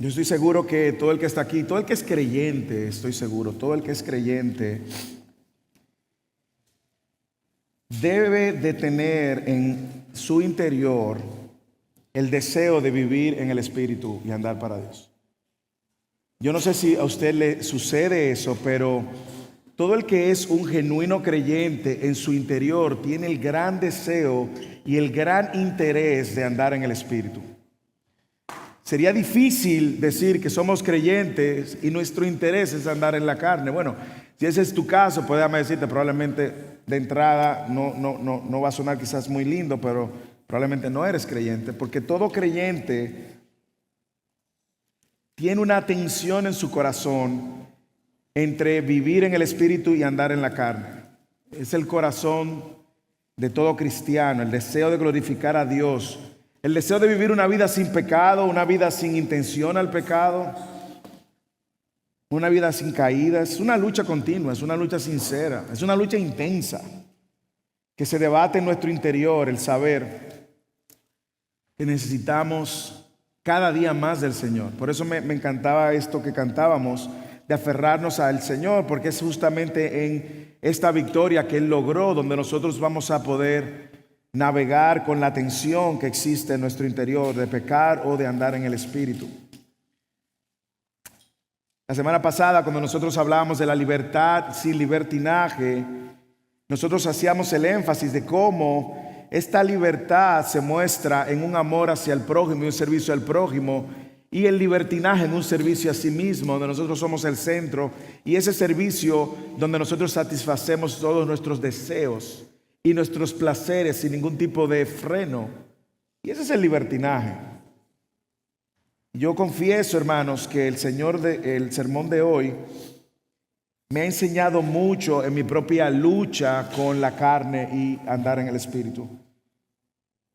Yo estoy seguro que todo el que está aquí, todo el que es creyente, estoy seguro, todo el que es creyente debe de tener en su interior el deseo de vivir en el Espíritu y andar para Dios. Yo no sé si a usted le sucede eso, pero todo el que es un genuino creyente en su interior tiene el gran deseo y el gran interés de andar en el Espíritu. Sería difícil decir que somos creyentes y nuestro interés es andar en la carne. Bueno, si ese es tu caso, podemos decirte, probablemente de entrada no va a sonar quizás muy lindo, pero probablemente no eres creyente, porque todo creyente tiene una tensión en su corazón entre vivir en el Espíritu y andar en la carne. Es el corazón de todo cristiano, el deseo de glorificar a Dios, el deseo de vivir una vida sin pecado, una vida sin intención al pecado, una vida sin caídas. Es una lucha continua, es una lucha sincera, es una lucha intensa que se debate en nuestro interior, el saber que necesitamos cada día más del Señor. Por eso me encantaba esto que cantábamos, de aferrarnos al Señor, porque es justamente en esta victoria que Él logró donde nosotros vamos a poder navegar con la tensión que existe en nuestro interior de pecar o de andar en el Espíritu. La semana pasada, cuando nosotros hablábamos de la libertad sin libertinaje, nosotros hacíamos el énfasis de cómo esta libertad se muestra en un amor hacia el prójimo y un servicio al prójimo, y el libertinaje en un servicio a sí mismo, donde nosotros somos el centro, y ese servicio donde nosotros satisfacemos todos nuestros deseos y nuestros placeres sin ningún tipo de freno. Y ese es el libertinaje. Yo confieso, hermanos, que el sermón de hoy me ha enseñado mucho en mi propia lucha con la carne y andar en el Espíritu.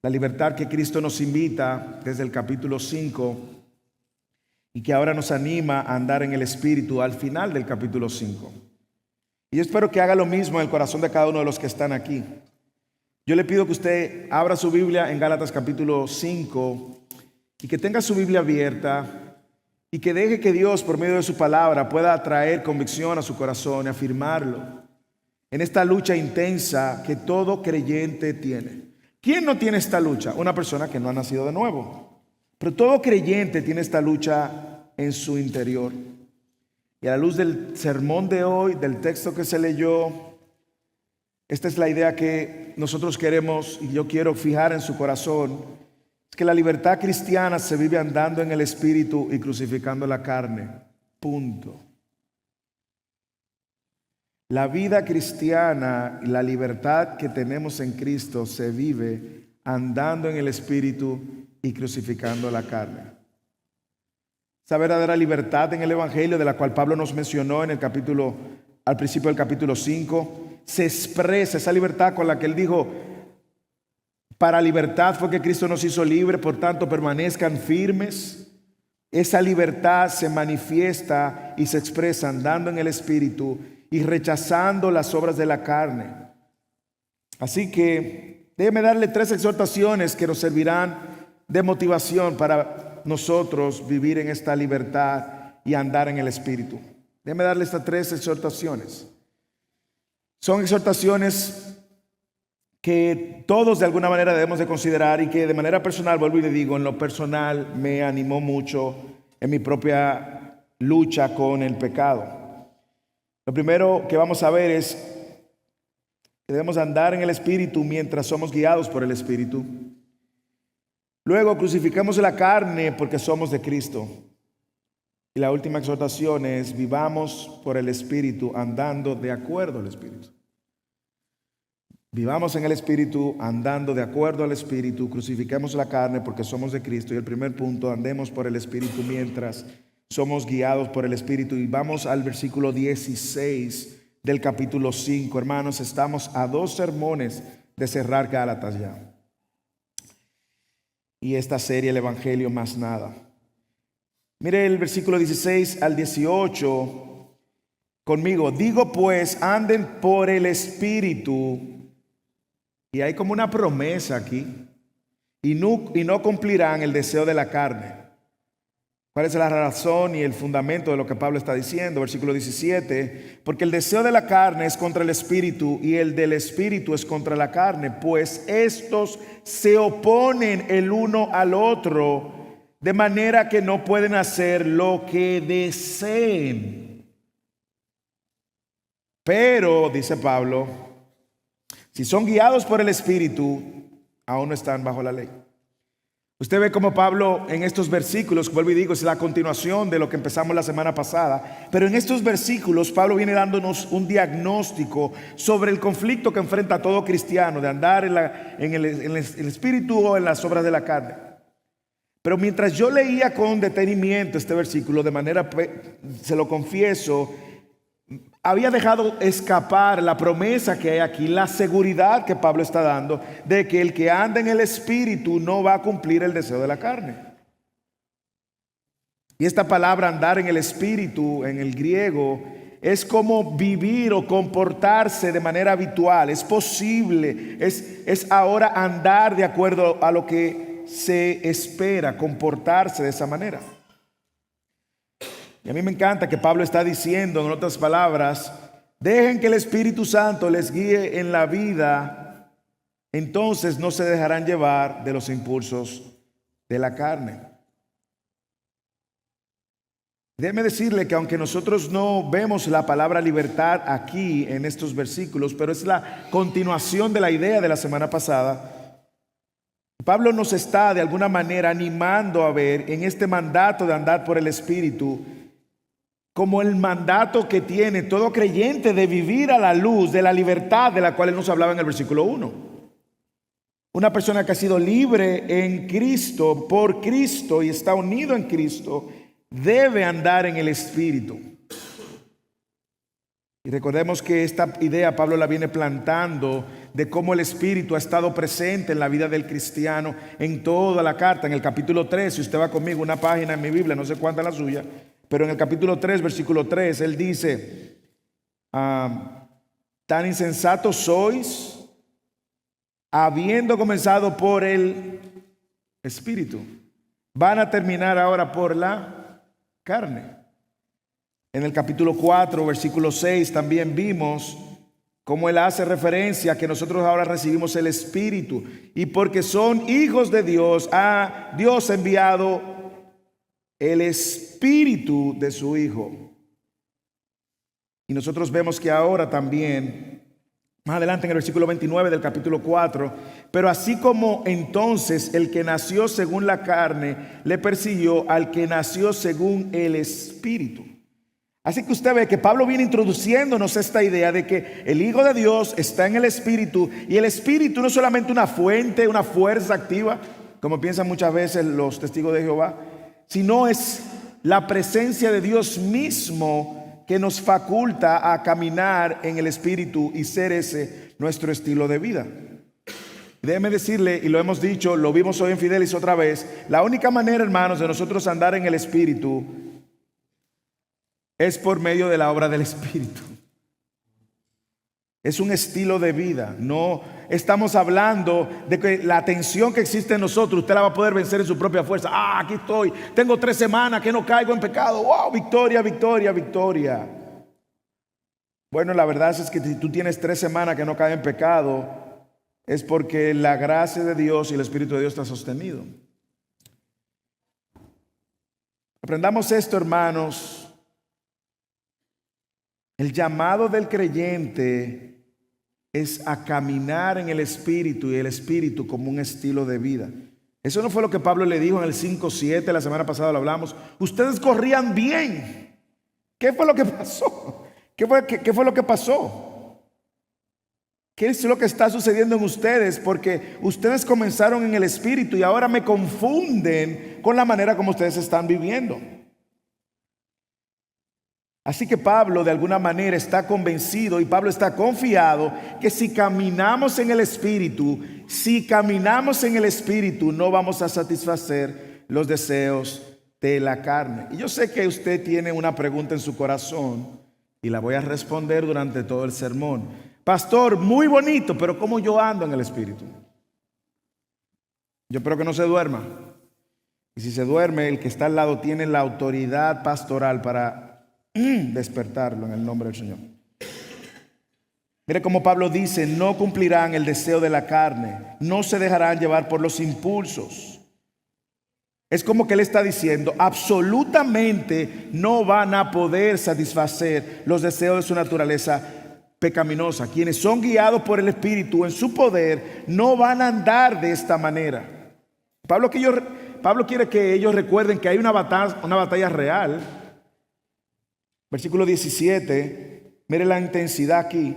La libertad que Cristo nos invita desde el capítulo 5 y que ahora nos anima a andar en el Espíritu al final del capítulo 5. Y yo espero que haga lo mismo en el corazón de cada uno de los que están aquí. Yo le pido que usted abra su Biblia en Gálatas capítulo 5 y que tenga su Biblia abierta y que deje que Dios, por medio de su palabra, pueda traer convicción a su corazón y afirmarlo en esta lucha intensa que todo creyente tiene. ¿Quién no tiene esta lucha? Una persona que no ha nacido de nuevo. Pero todo creyente tiene esta lucha en su interior. Y a la luz del sermón de hoy, del texto que se leyó, esta es la idea que nosotros queremos y yo quiero fijar en su corazón. Es que la libertad cristiana se vive andando en el Espíritu y crucificando la carne. Punto. La vida cristiana y la libertad que tenemos en Cristo se vive andando en el Espíritu y crucificando la carne. Esa verdadera libertad en el Evangelio, de la cual Pablo nos mencionó en al principio del capítulo 5, se expresa esa libertad con la que él dijo: para libertad fue que Cristo nos hizo libre, por tanto permanezcan firmes. Esa libertad se manifiesta y se expresa andando en el Espíritu y rechazando las obras de la carne. Así que déjeme darle 3 exhortaciones que nos servirán de motivación para nosotros vivir en esta libertad y andar en el Espíritu. Déjeme darle estas 3 exhortaciones. Son exhortaciones que todos de alguna manera debemos de considerar y que de manera personal, vuelvo y le digo, en lo personal me animó mucho en mi propia lucha con el pecado. Lo primero que vamos a ver es que debemos andar en el Espíritu mientras somos guiados por el Espíritu. Luego, crucificamos la carne porque somos de Cristo. Y la última exhortación es: vivamos por el Espíritu, andando de acuerdo al Espíritu. Vivamos en el Espíritu, andando de acuerdo al Espíritu. Crucifiquemos la carne porque somos de Cristo. Y el primer punto: andemos por el Espíritu mientras somos guiados por el Espíritu. Y vamos al versículo 16 del capítulo 5. Hermanos, estamos a 2 sermones de cerrar Gálatas ya. Y esta serie, el Evangelio más nada. Mire el versículo 16 al 18 conmigo. Digo pues, anden por el Espíritu. Y hay como una promesa aquí. Y no cumplirán el deseo de la carne. ¿Cuál es la razón y el fundamento de lo que Pablo está diciendo? Versículo 17, porque el deseo de la carne es contra el espíritu y el del espíritu es contra la carne, pues estos se oponen el uno al otro, de manera que no pueden hacer lo que deseen. Pero, dice Pablo, si son guiados por el espíritu, aún no están bajo la ley. Usted ve cómo Pablo en estos versículos, vuelvo y digo, es la continuación de lo que empezamos la semana pasada, pero en estos versículos Pablo viene dándonos un diagnóstico sobre el conflicto que enfrenta todo cristiano de andar en el espíritu o en las obras de la carne. Pero mientras yo leía con detenimiento este versículo, de manera, se lo confieso, había dejado escapar la promesa que hay aquí, la seguridad que Pablo está dando de que el que anda en el espíritu no va a cumplir el deseo de la carne. Y esta palabra andar en el espíritu en el griego es como vivir o comportarse de manera habitual. Es posible, es ahora andar de acuerdo a lo que se espera, comportarse de esa manera. Y a mí me encanta que Pablo está diciendo, en otras palabras, dejen que el Espíritu Santo les guíe en la vida, entonces no se dejarán llevar de los impulsos de la carne. Déjeme decirle que aunque nosotros no vemos la palabra libertad aquí en estos versículos, pero es la continuación de la idea de la semana pasada, Pablo nos está de alguna manera animando a ver en este mandato de andar por el Espíritu como el mandato que tiene todo creyente de vivir a la luz de la libertad de la cual él nos hablaba en el versículo 1. Una persona que ha sido libre en Cristo, por Cristo y está unido en Cristo, debe andar en el Espíritu. Y recordemos que esta idea Pablo la viene plantando de cómo el Espíritu ha estado presente en la vida del cristiano en toda la carta. En el capítulo 3, si usted va conmigo, una página en mi Biblia, no sé cuánta es la suya, pero en el capítulo 3, versículo 3, él dice, tan insensatos sois, habiendo comenzado por el Espíritu, van a terminar ahora por la carne. En el capítulo 4, versículo 6, también vimos cómo él hace referencia a que nosotros ahora recibimos el Espíritu, y porque son hijos de Dios, a Dios ha enviado el Espíritu de su Hijo. Y nosotros vemos que ahora también, más adelante en el versículo 29 del capítulo 4, pero así como entonces el que nació según la carne le persiguió al que nació según el Espíritu. Así que usted ve que Pablo viene introduciéndonos esta idea de que el Hijo de Dios está en el Espíritu, y el Espíritu no es solamente una fuente, una fuerza activa, como piensan muchas veces los testigos de Jehová, sino es la presencia de Dios mismo que nos faculta a caminar en el Espíritu y ser ese nuestro estilo de vida. Déjeme decirle, y lo hemos dicho, lo vimos hoy en Fidelis otra vez, la única manera, hermanos, de nosotros andar en el Espíritu es por medio de la obra del Espíritu. Es un estilo de vida. No estamos hablando de que la tensión que existe en nosotros usted la va a poder vencer en su propia fuerza. Aquí estoy, tengo 3 semanas que no caigo en pecado. Wow, victoria, victoria, victoria. Bueno, la verdad es que si tú tienes 3 semanas que no caes en pecado, es porque la gracia de Dios y el Espíritu de Dios te ha sostenido. Aprendamos esto, hermanos. El llamado del creyente es a caminar en el Espíritu, y el Espíritu como un estilo de vida. Eso no fue lo que Pablo le dijo en el 5:7, la semana pasada lo hablamos. Ustedes corrían bien. ¿Qué fue lo que pasó? ¿Qué fue lo que pasó? ¿Qué es lo que está sucediendo en ustedes? Porque ustedes comenzaron en el Espíritu y ahora me confunden con la manera como ustedes están viviendo. Así que Pablo de alguna manera está convencido, y Pablo está confiado, que si caminamos en el Espíritu, no vamos a satisfacer los deseos de la carne. Y yo sé que usted tiene una pregunta en su corazón y la voy a responder durante todo el sermón. Pastor, muy bonito, pero ¿cómo yo ando en el Espíritu? Yo espero que no se duerma. Y si se duerme, el que está al lado tiene la autoridad pastoral para despertarlo en el nombre del Señor. Mire cómo Pablo dice, no cumplirán el deseo de la carne, no se dejarán llevar por los impulsos. Es como que él está diciendo, absolutamente no van a poder satisfacer los deseos de su naturaleza pecaminosa. Quienes son guiados por el Espíritu en su poder no van a andar de esta manera. Pablo quiere que ellos recuerden que hay una batalla real. Versículo 17, mire la intensidad aquí.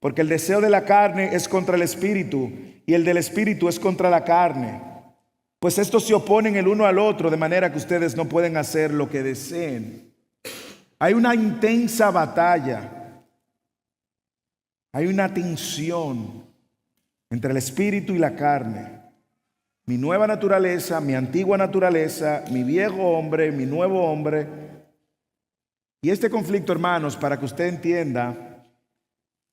Porque el deseo de la carne es contra el espíritu y el del espíritu es contra la carne. Pues estos se oponen el uno al otro de manera que ustedes no pueden hacer lo que deseen. Hay una intensa batalla. Hay una tensión entre el espíritu y la carne. Mi nueva naturaleza, mi antigua naturaleza, mi viejo hombre, mi nuevo hombre. Y este conflicto, hermanos, para que usted entienda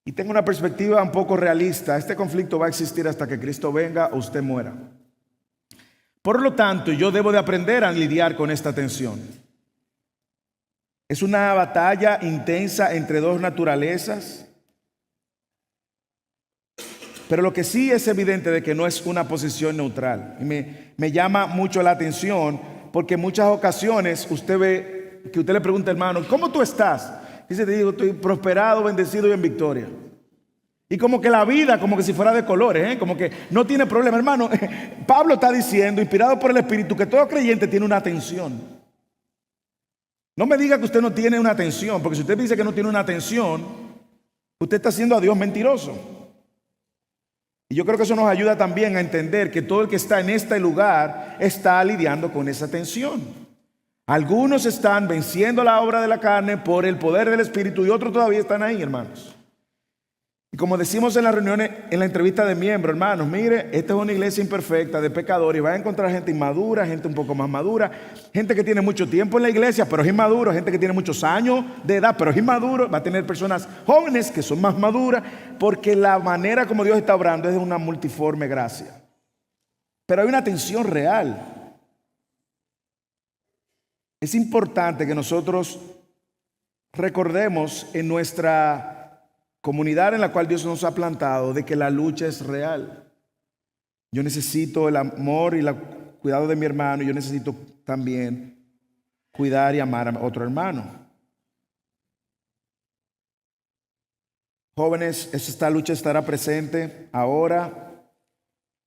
y tenga una perspectiva un poco realista, este conflicto va a existir hasta que Cristo venga o usted muera. Por lo tanto, yo debo de aprender a lidiar con esta tensión. Es una batalla intensa entre dos naturalezas, pero lo que sí es evidente de que no es una posición neutral. Y me llama mucho la atención porque en muchas ocasiones usted ve que usted le pregunta, hermano, ¿cómo tú estás? Dice, te digo, estoy prosperado, bendecido y en victoria. Y como que la vida, como que si fuera de colores, como que no tiene problema, hermano. Pablo está diciendo, inspirado por el Espíritu, que todo creyente tiene una tensión. No me diga que usted no tiene una tensión, porque si usted dice que no tiene una tensión, usted está haciendo a Dios mentiroso. Y yo creo que eso nos ayuda también a entender que todo el que está en este lugar está lidiando con esa tensión. Algunos están venciendo la obra de la carne por el poder del Espíritu y otros todavía están ahí, hermanos. Y como decimos en las reuniones, en la entrevista de miembros, hermanos, mire, esta es una iglesia imperfecta de pecadores y va a encontrar gente inmadura, gente un poco más madura, gente que tiene mucho tiempo en la iglesia, pero es inmaduro, gente que tiene muchos años de edad, pero es inmaduro, va a tener personas jóvenes que son más maduras, porque la manera como Dios está obrando es de una multiforme gracia. Pero hay una tensión real. Es importante que nosotros recordemos en nuestra comunidad en la cual Dios nos ha plantado de que la lucha es real. Yo necesito el amor y el cuidado de mi hermano. Yo necesito también cuidar y amar a otro hermano. Jóvenes, esta lucha estará presente ahora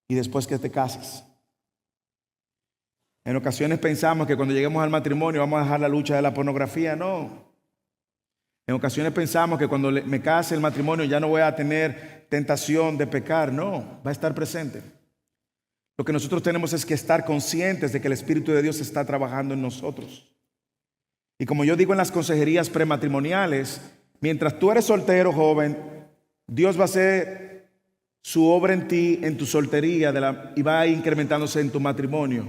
y después que te cases. En ocasiones pensamos que cuando lleguemos al matrimonio vamos a dejar la lucha de la pornografía. No. En ocasiones pensamos que cuando me case el matrimonio ya no voy a tener tentación de pecar. No, va a estar presente. Lo que nosotros tenemos es que estar conscientes de que el Espíritu de Dios está trabajando en nosotros. Y como yo digo en las consejerías prematrimoniales, mientras tú eres soltero, joven, Dios va a hacer su obra en ti, en tu soltería, y va a ir incrementándose en tu matrimonio.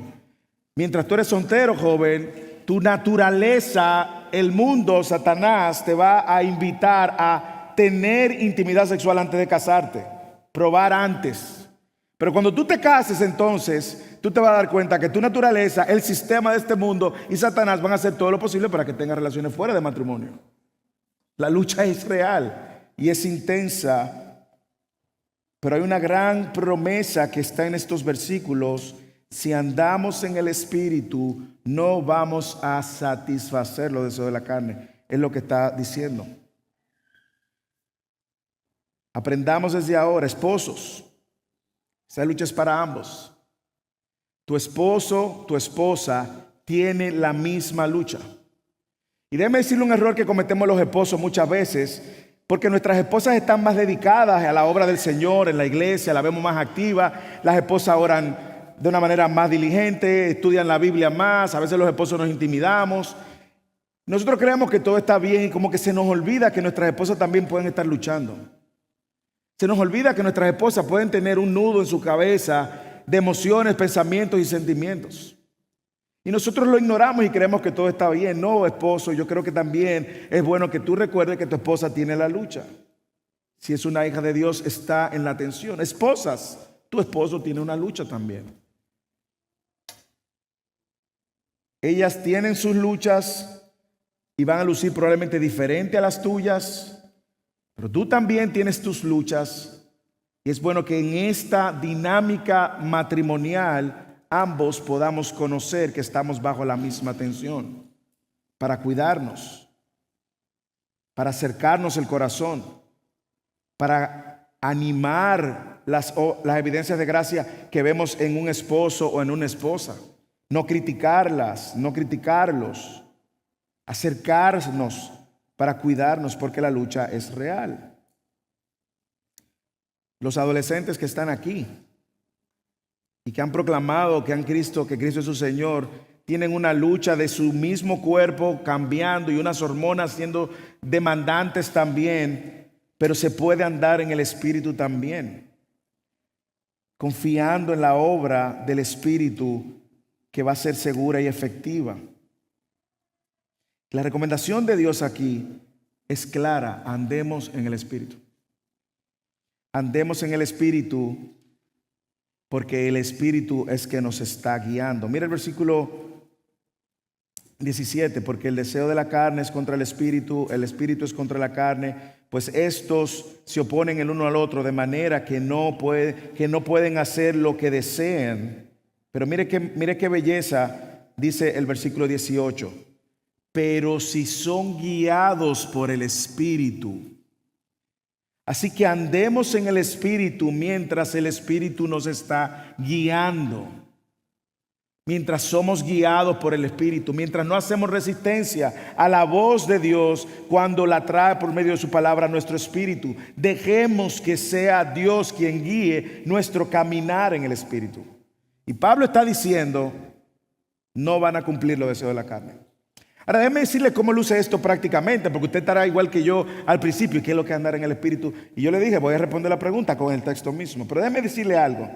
Mientras tú eres soltero, joven, tu naturaleza, el mundo, Satanás, te va a invitar a tener intimidad sexual antes de casarte, probar antes. Pero cuando tú te cases, entonces, tú te vas a dar cuenta que tu naturaleza, el sistema de este mundo y Satanás van a hacer todo lo posible para que tengas relaciones fuera de matrimonio. La lucha es real y es intensa, pero hay una gran promesa que está en estos versículos. Si andamos en el Espíritu, no vamos a satisfacer los deseos de la carne. Es lo que está diciendo. Aprendamos desde ahora, esposos. Esa lucha es para ambos. Tu esposo, tu esposa tiene la misma lucha. Y déjeme decirle un error que cometemos los esposos muchas veces, porque nuestras esposas están más dedicadas a la obra del Señor, en la iglesia, la vemos más activa. Las esposas oran de una manera más diligente, estudian la Biblia más, a veces los esposos nos intimidamos. Nosotros creemos que todo está bien y como que se nos olvida que nuestras esposas también pueden estar luchando. Se nos olvida que nuestras esposas pueden tener un nudo en su cabeza de emociones, pensamientos y sentimientos. Y nosotros lo ignoramos y creemos que todo está bien. No, esposo, yo creo que también es bueno que tú recuerdes que tu esposa tiene la lucha. Si es una hija de Dios, está en la tensión. Esposas, tu esposo tiene una lucha también. Ellas tienen sus luchas y van a lucir probablemente diferente a las tuyas, pero tú también tienes tus luchas. Y es bueno que en esta dinámica matrimonial ambos podamos conocer que estamos bajo la misma tensión para cuidarnos, para acercarnos el corazón, para animar las evidencias de gracia que vemos en un esposo o en una esposa. No criticarlas, no criticarlos, acercarnos para cuidarnos porque la lucha es real. Los adolescentes que están aquí y que han proclamado que Cristo es su Señor, tienen una lucha de su mismo cuerpo cambiando y unas hormonas siendo demandantes también, pero se puede andar en el Espíritu también, confiando en la obra del Espíritu que va a ser segura y efectiva. La recomendación de Dios aquí es clara: andemos en el Espíritu. Andemos en el Espíritu porque el Espíritu es que nos está guiando. Mira el versículo 17, porque el deseo de la carne es contra el Espíritu es contra la carne, pues estos se oponen el uno al otro de manera que no pueden hacer lo que desean. Pero mire qué belleza, dice el versículo 18, pero si son guiados por el Espíritu. Así que andemos en el Espíritu mientras el Espíritu nos está guiando. Mientras somos guiados por el Espíritu, mientras no hacemos resistencia a la voz de Dios cuando la trae por medio de su palabra a nuestro espíritu. Dejemos que sea Dios quien guíe nuestro caminar en el Espíritu. Y Pablo está diciendo, no van a cumplir los deseos de la carne. Ahora déjeme decirle cómo luce esto prácticamente, porque usted estará igual que yo al principio, ¿qué es lo que es andar en el Espíritu? Y yo le dije, voy a responder la pregunta con el texto mismo, pero déjeme decirle algo.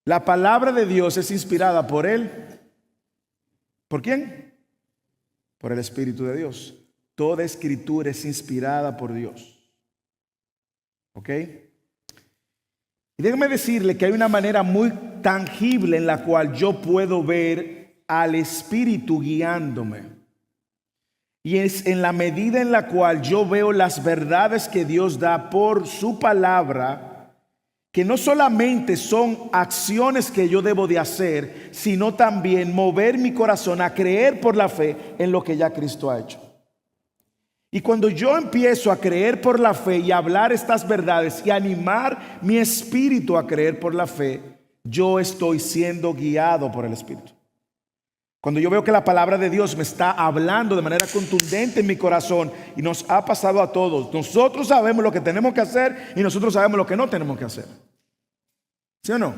La palabra de Dios es inspirada por Él. ¿Por quién? Por el Espíritu de Dios. Toda escritura es inspirada por Dios. ¿Ok? Y déjeme decirle que hay una manera muy tangible en la cual yo puedo ver al Espíritu guiándome. Y es en la medida en la cual yo veo las verdades que Dios da por su palabra, que no solamente son acciones que yo debo de hacer, sino también mover mi corazón a creer por la fe en lo que ya Cristo ha hecho. Y cuando yo empiezo a creer por la fe y a hablar estas verdades y animar mi espíritu a creer por la fe, yo estoy siendo guiado por el Espíritu. Cuando yo veo que la palabra de Dios me está hablando de manera contundente en mi corazón, y nos ha pasado a todos, nosotros sabemos lo que tenemos que hacer y nosotros sabemos lo que no tenemos que hacer. ¿Sí o no?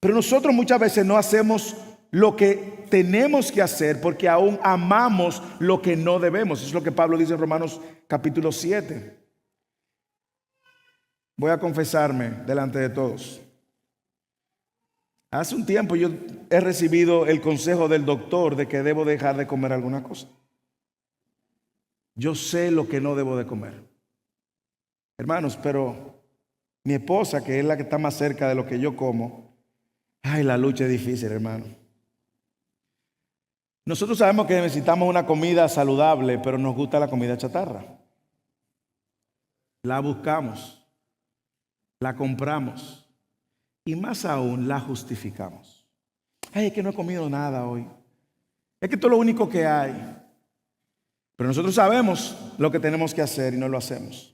Pero nosotros muchas veces no hacemos lo que tenemos que hacer porque aún amamos lo que no debemos. Eso es lo que Pablo dice en Romanos capítulo 7. Voy a confesarme delante de todos. Hace un tiempo yo he recibido el consejo del doctor de que debo dejar de comer alguna cosa. Yo sé lo que no debo de comer. Hermanos, pero mi esposa, que es la que está más cerca de lo que yo como, la lucha es difícil, hermano. Nosotros sabemos que necesitamos una comida saludable, pero nos gusta la comida chatarra. La buscamos, la compramos. Y más aún la justificamos. Es que no he comido nada hoy. Es que esto es lo único que hay. Pero nosotros sabemos lo que tenemos que hacer y no lo hacemos.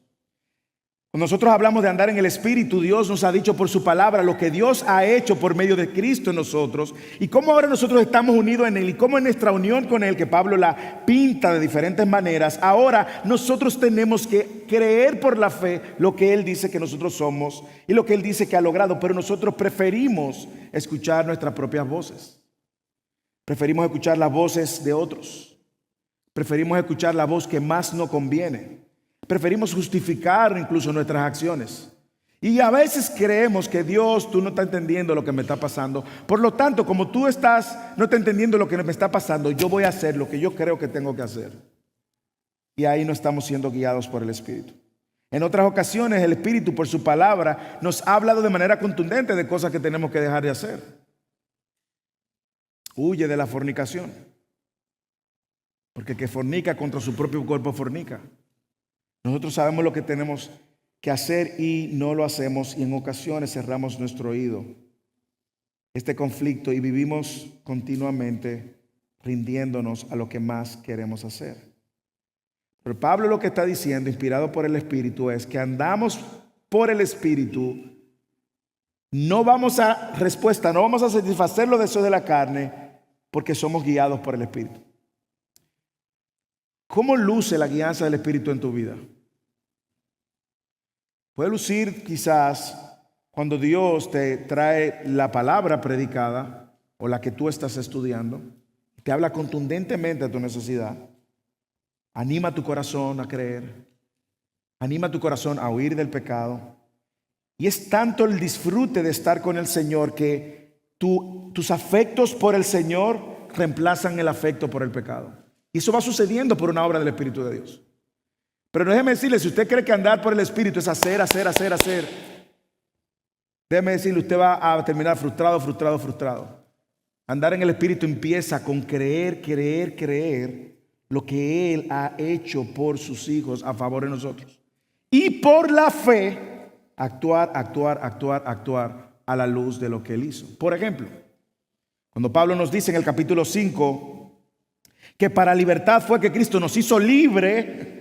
Cuando nosotros hablamos de andar en el Espíritu, Dios nos ha dicho por su palabra lo que Dios ha hecho por medio de Cristo en nosotros. Y cómo ahora nosotros estamos unidos en Él. Y cómo en nuestra unión con Él, que Pablo la pinta de diferentes maneras, ahora nosotros tenemos que creer por la fe lo que Él dice que nosotros somos y lo que Él dice que ha logrado. Pero nosotros preferimos escuchar nuestras propias voces. Preferimos escuchar las voces de otros. Preferimos escuchar la voz que más nos conviene. Preferimos justificar incluso nuestras acciones. Y a veces creemos que Dios, tú no estás entendiendo lo que me está pasando. Por lo tanto, como tú no estás entendiendo lo que me está pasando, yo voy a hacer lo que yo creo que tengo que hacer. Y ahí no estamos siendo guiados por el Espíritu. En otras ocasiones, el Espíritu, por su palabra, nos ha hablado de manera contundente de cosas que tenemos que dejar de hacer. huye de la fornicación. Porque el que fornica contra su propio cuerpo fornica. Nosotros sabemos lo que tenemos que hacer y no lo hacemos, y en ocasiones cerramos nuestro oído a este conflicto y vivimos continuamente rindiéndonos a lo que más queremos hacer. Pero Pablo lo que está diciendo, inspirado por el Espíritu, es que andamos por el Espíritu, no vamos a satisfacer los deseos de la carne porque somos guiados por el Espíritu. ¿Cómo luce la guianza del Espíritu en tu vida? Puede lucir quizás cuando Dios te trae la palabra predicada o la que tú estás estudiando, te habla contundentemente a tu necesidad, anima tu corazón a creer, anima tu corazón a huir del pecado. Y es tanto el disfrute de estar con el Señor que tus afectos por el Señor reemplazan el afecto por el pecado. Y eso va sucediendo por una obra del Espíritu de Dios. Pero déjeme decirle, si usted cree que andar por el Espíritu es hacer, déjeme decirle, usted va a terminar frustrado. Andar en el Espíritu empieza con creer lo que Él ha hecho por sus hijos a favor de nosotros. Y por la fe, actuar a la luz de lo que Él hizo. Por ejemplo, cuando Pablo nos dice en el capítulo 5 que para libertad fue que Cristo nos hizo libre,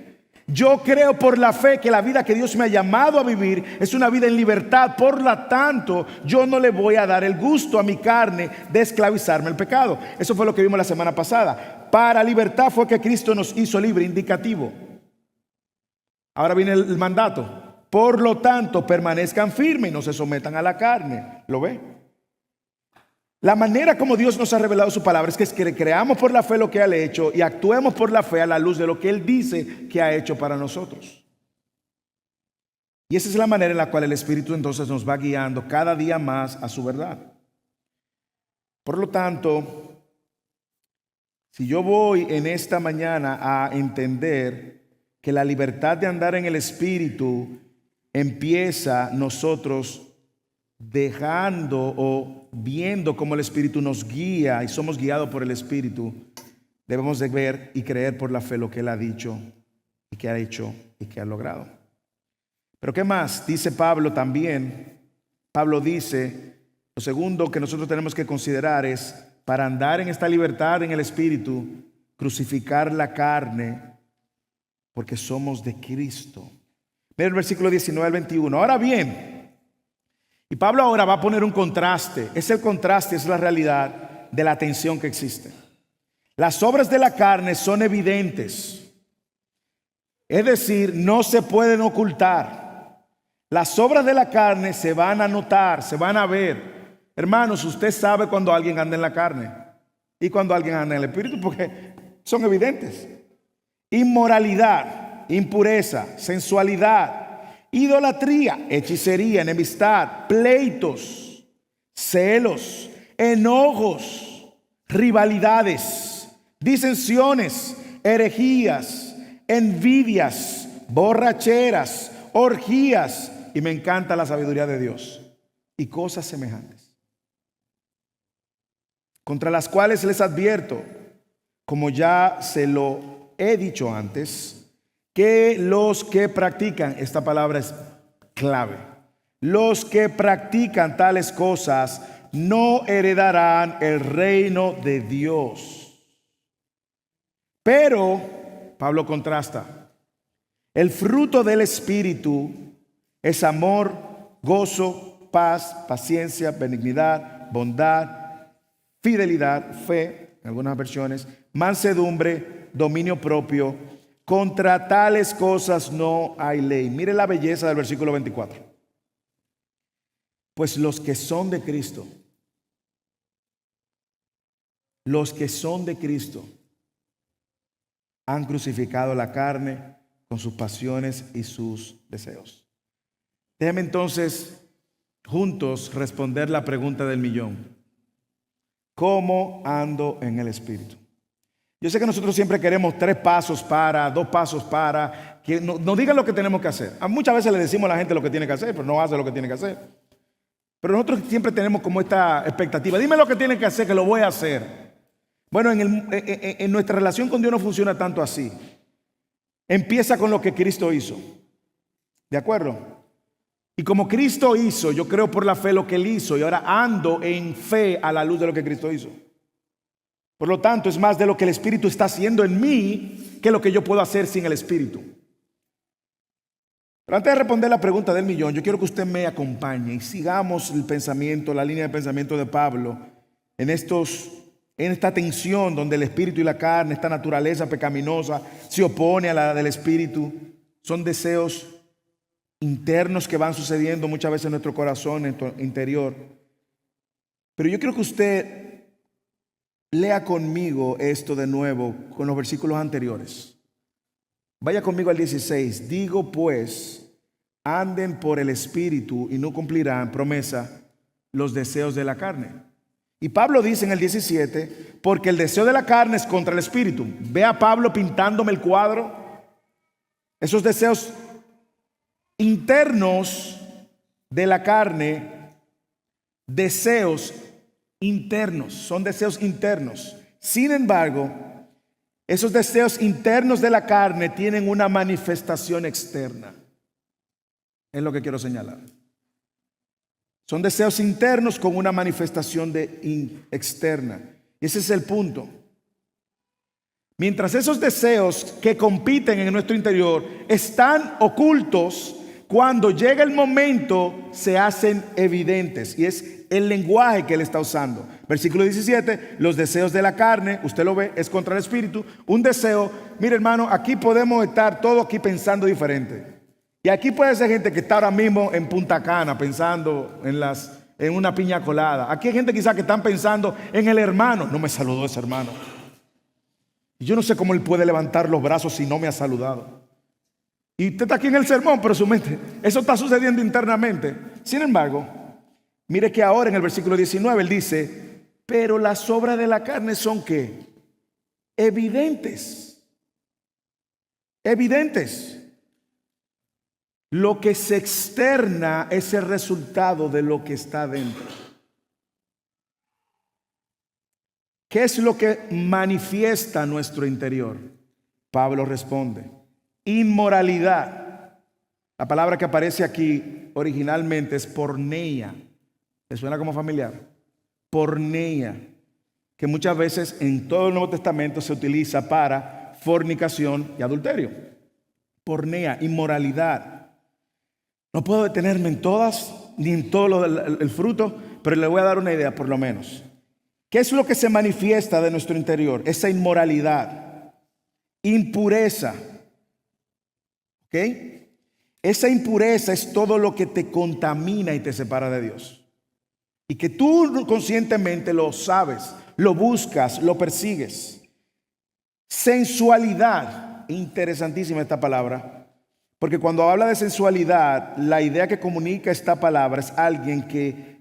yo creo por la fe que la vida que Dios me ha llamado a vivir es una vida en libertad. Por lo tanto, yo no le voy a dar el gusto a mi carne de esclavizarme al pecado. Eso fue lo que vimos la semana pasada. Para libertad fue que Cristo nos hizo libre, indicativo. Ahora viene el mandato. Por lo tanto, permanezcan firmes y no se sometan a la carne. ¿Lo ve? La manera como Dios nos ha revelado su palabra es que creamos por la fe lo que Él ha hecho y actuemos por la fe a la luz de lo que Él dice que ha hecho para nosotros. Y esa es la manera en la cual el Espíritu entonces nos va guiando cada día más a su verdad. Por lo tanto, si yo voy en esta mañana a entender que la libertad de andar en el Espíritu empieza nosotros dejando o viendo cómo el Espíritu nos guía y somos guiados por el Espíritu, debemos de ver y creer por la fe lo que Él ha dicho y que ha hecho y que ha logrado. Pero ¿qué más? Dice Pablo también. Pablo dice, lo segundo que nosotros tenemos que considerar es, para andar en esta libertad en el Espíritu, crucificar la carne, porque somos de Cristo. Miren el versículo 19 al 21. Ahora bien, y Pablo ahora va a poner un contraste. Es el contraste, es la realidad de la tensión que existe. Las obras de la carne son evidentes. Es decir, no se pueden ocultar. Las obras de la carne se van a notar, se van a ver. Hermanos, usted sabe cuando alguien anda en la carne y cuando alguien anda en el Espíritu, porque son evidentes. Inmoralidad, impureza, sensualidad, idolatría, hechicería, enemistad, pleitos, celos, enojos, rivalidades, disensiones, herejías, envidias, borracheras, orgías, y me encanta la sabiduría de Dios, y cosas semejantes, contra las cuales les advierto, como ya se lo he dicho antes, que los que practican, esta palabra es clave, los que practican tales cosas no heredarán el reino de Dios. Pero, Pablo contrasta, el fruto del Espíritu es amor, gozo, paz, paciencia, benignidad, bondad, fidelidad, fe, en algunas versiones, mansedumbre, dominio propio. Contra tales cosas no hay ley. Mire la belleza del versículo 24. Pues los que son de Cristo, han crucificado la carne con sus pasiones y sus deseos. Déjenme entonces juntos responder la pregunta del millón. ¿Cómo ando en el Espíritu? Yo sé que nosotros siempre queremos 3 pasos para, 2 pasos para, que nos digan lo que tenemos que hacer. Muchas veces le decimos a la gente lo que tiene que hacer, pero no hace lo que tiene que hacer. Pero nosotros siempre tenemos como esta expectativa. Dime lo que tiene que hacer, que lo voy a hacer. Bueno, en nuestra relación con Dios no funciona tanto así. Empieza con lo que Cristo hizo. ¿De acuerdo? Y como Cristo hizo, yo creo por la fe lo que Él hizo y ahora ando en fe a la luz de lo que Cristo hizo. Por lo tanto, es más de lo que el Espíritu está haciendo en mí que lo que yo puedo hacer sin el Espíritu. Pero antes de responder la pregunta del millón, yo quiero que usted me acompañe y sigamos el pensamiento, la línea de pensamiento de Pablo en esta tensión donde el espíritu y la carne, esta naturaleza pecaminosa, se opone a la del espíritu. Son deseos internos que van sucediendo muchas veces en nuestro corazón, en nuestro interior. Pero yo quiero que usted lea conmigo esto de nuevo con los versículos anteriores. Vaya conmigo al 16. Digo pues, anden por el espíritu y no cumplirán, promesa, los deseos de la carne. Y Pablo dice en el 17, porque el deseo de la carne es contra el espíritu. Ve a Pablo pintándome el cuadro. Esos deseos internos de la carne, deseos internos, son deseos internos. Sin embargo, esos deseos internos de la carne tienen una manifestación externa. Es lo que quiero señalar. Son deseos internos con una manifestación externa. Y ese es el punto. Mientras esos deseos que compiten en nuestro interior están ocultos, cuando llega el momento se hacen evidentes. Y es el lenguaje que él está usando. Versículo 17, los deseos de la carne, usted lo ve, es contra el espíritu. Un deseo, mire hermano, aquí podemos estar todos aquí pensando diferente. Y aquí puede ser gente que está ahora mismo en Punta Cana pensando en una piña colada. Aquí hay gente quizás que están pensando en el hermano. No me saludó ese hermano. Y yo no sé cómo él puede levantar los brazos si no me ha saludado. Y usted está aquí en el sermón, pero su mente, eso está sucediendo internamente. Sin embargo, mire que ahora en el versículo 19 él dice, pero las obras de la carne son ¿qué? Evidentes. Evidentes. Lo que se externa es el resultado de lo que está dentro. ¿Qué es lo que manifiesta nuestro interior? Pablo responde, inmoralidad. La palabra que aparece aquí originalmente es porneia. ¿Le suena como familiar? Porneia, que muchas veces en todo el Nuevo Testamento se utiliza para fornicación y adulterio. Porneia, inmoralidad. No puedo detenerme en todas, ni en todo el fruto, pero le voy a dar una idea por lo menos. ¿Qué es lo que se manifiesta de nuestro interior? Esa inmoralidad, impureza. ¿Ok? Esa impureza es todo lo que te contamina y te separa de Dios. Y que tú conscientemente lo sabes, lo buscas, lo persigues. Sensualidad, interesantísima esta palabra. Porque cuando habla de sensualidad, la idea que comunica esta palabra es alguien que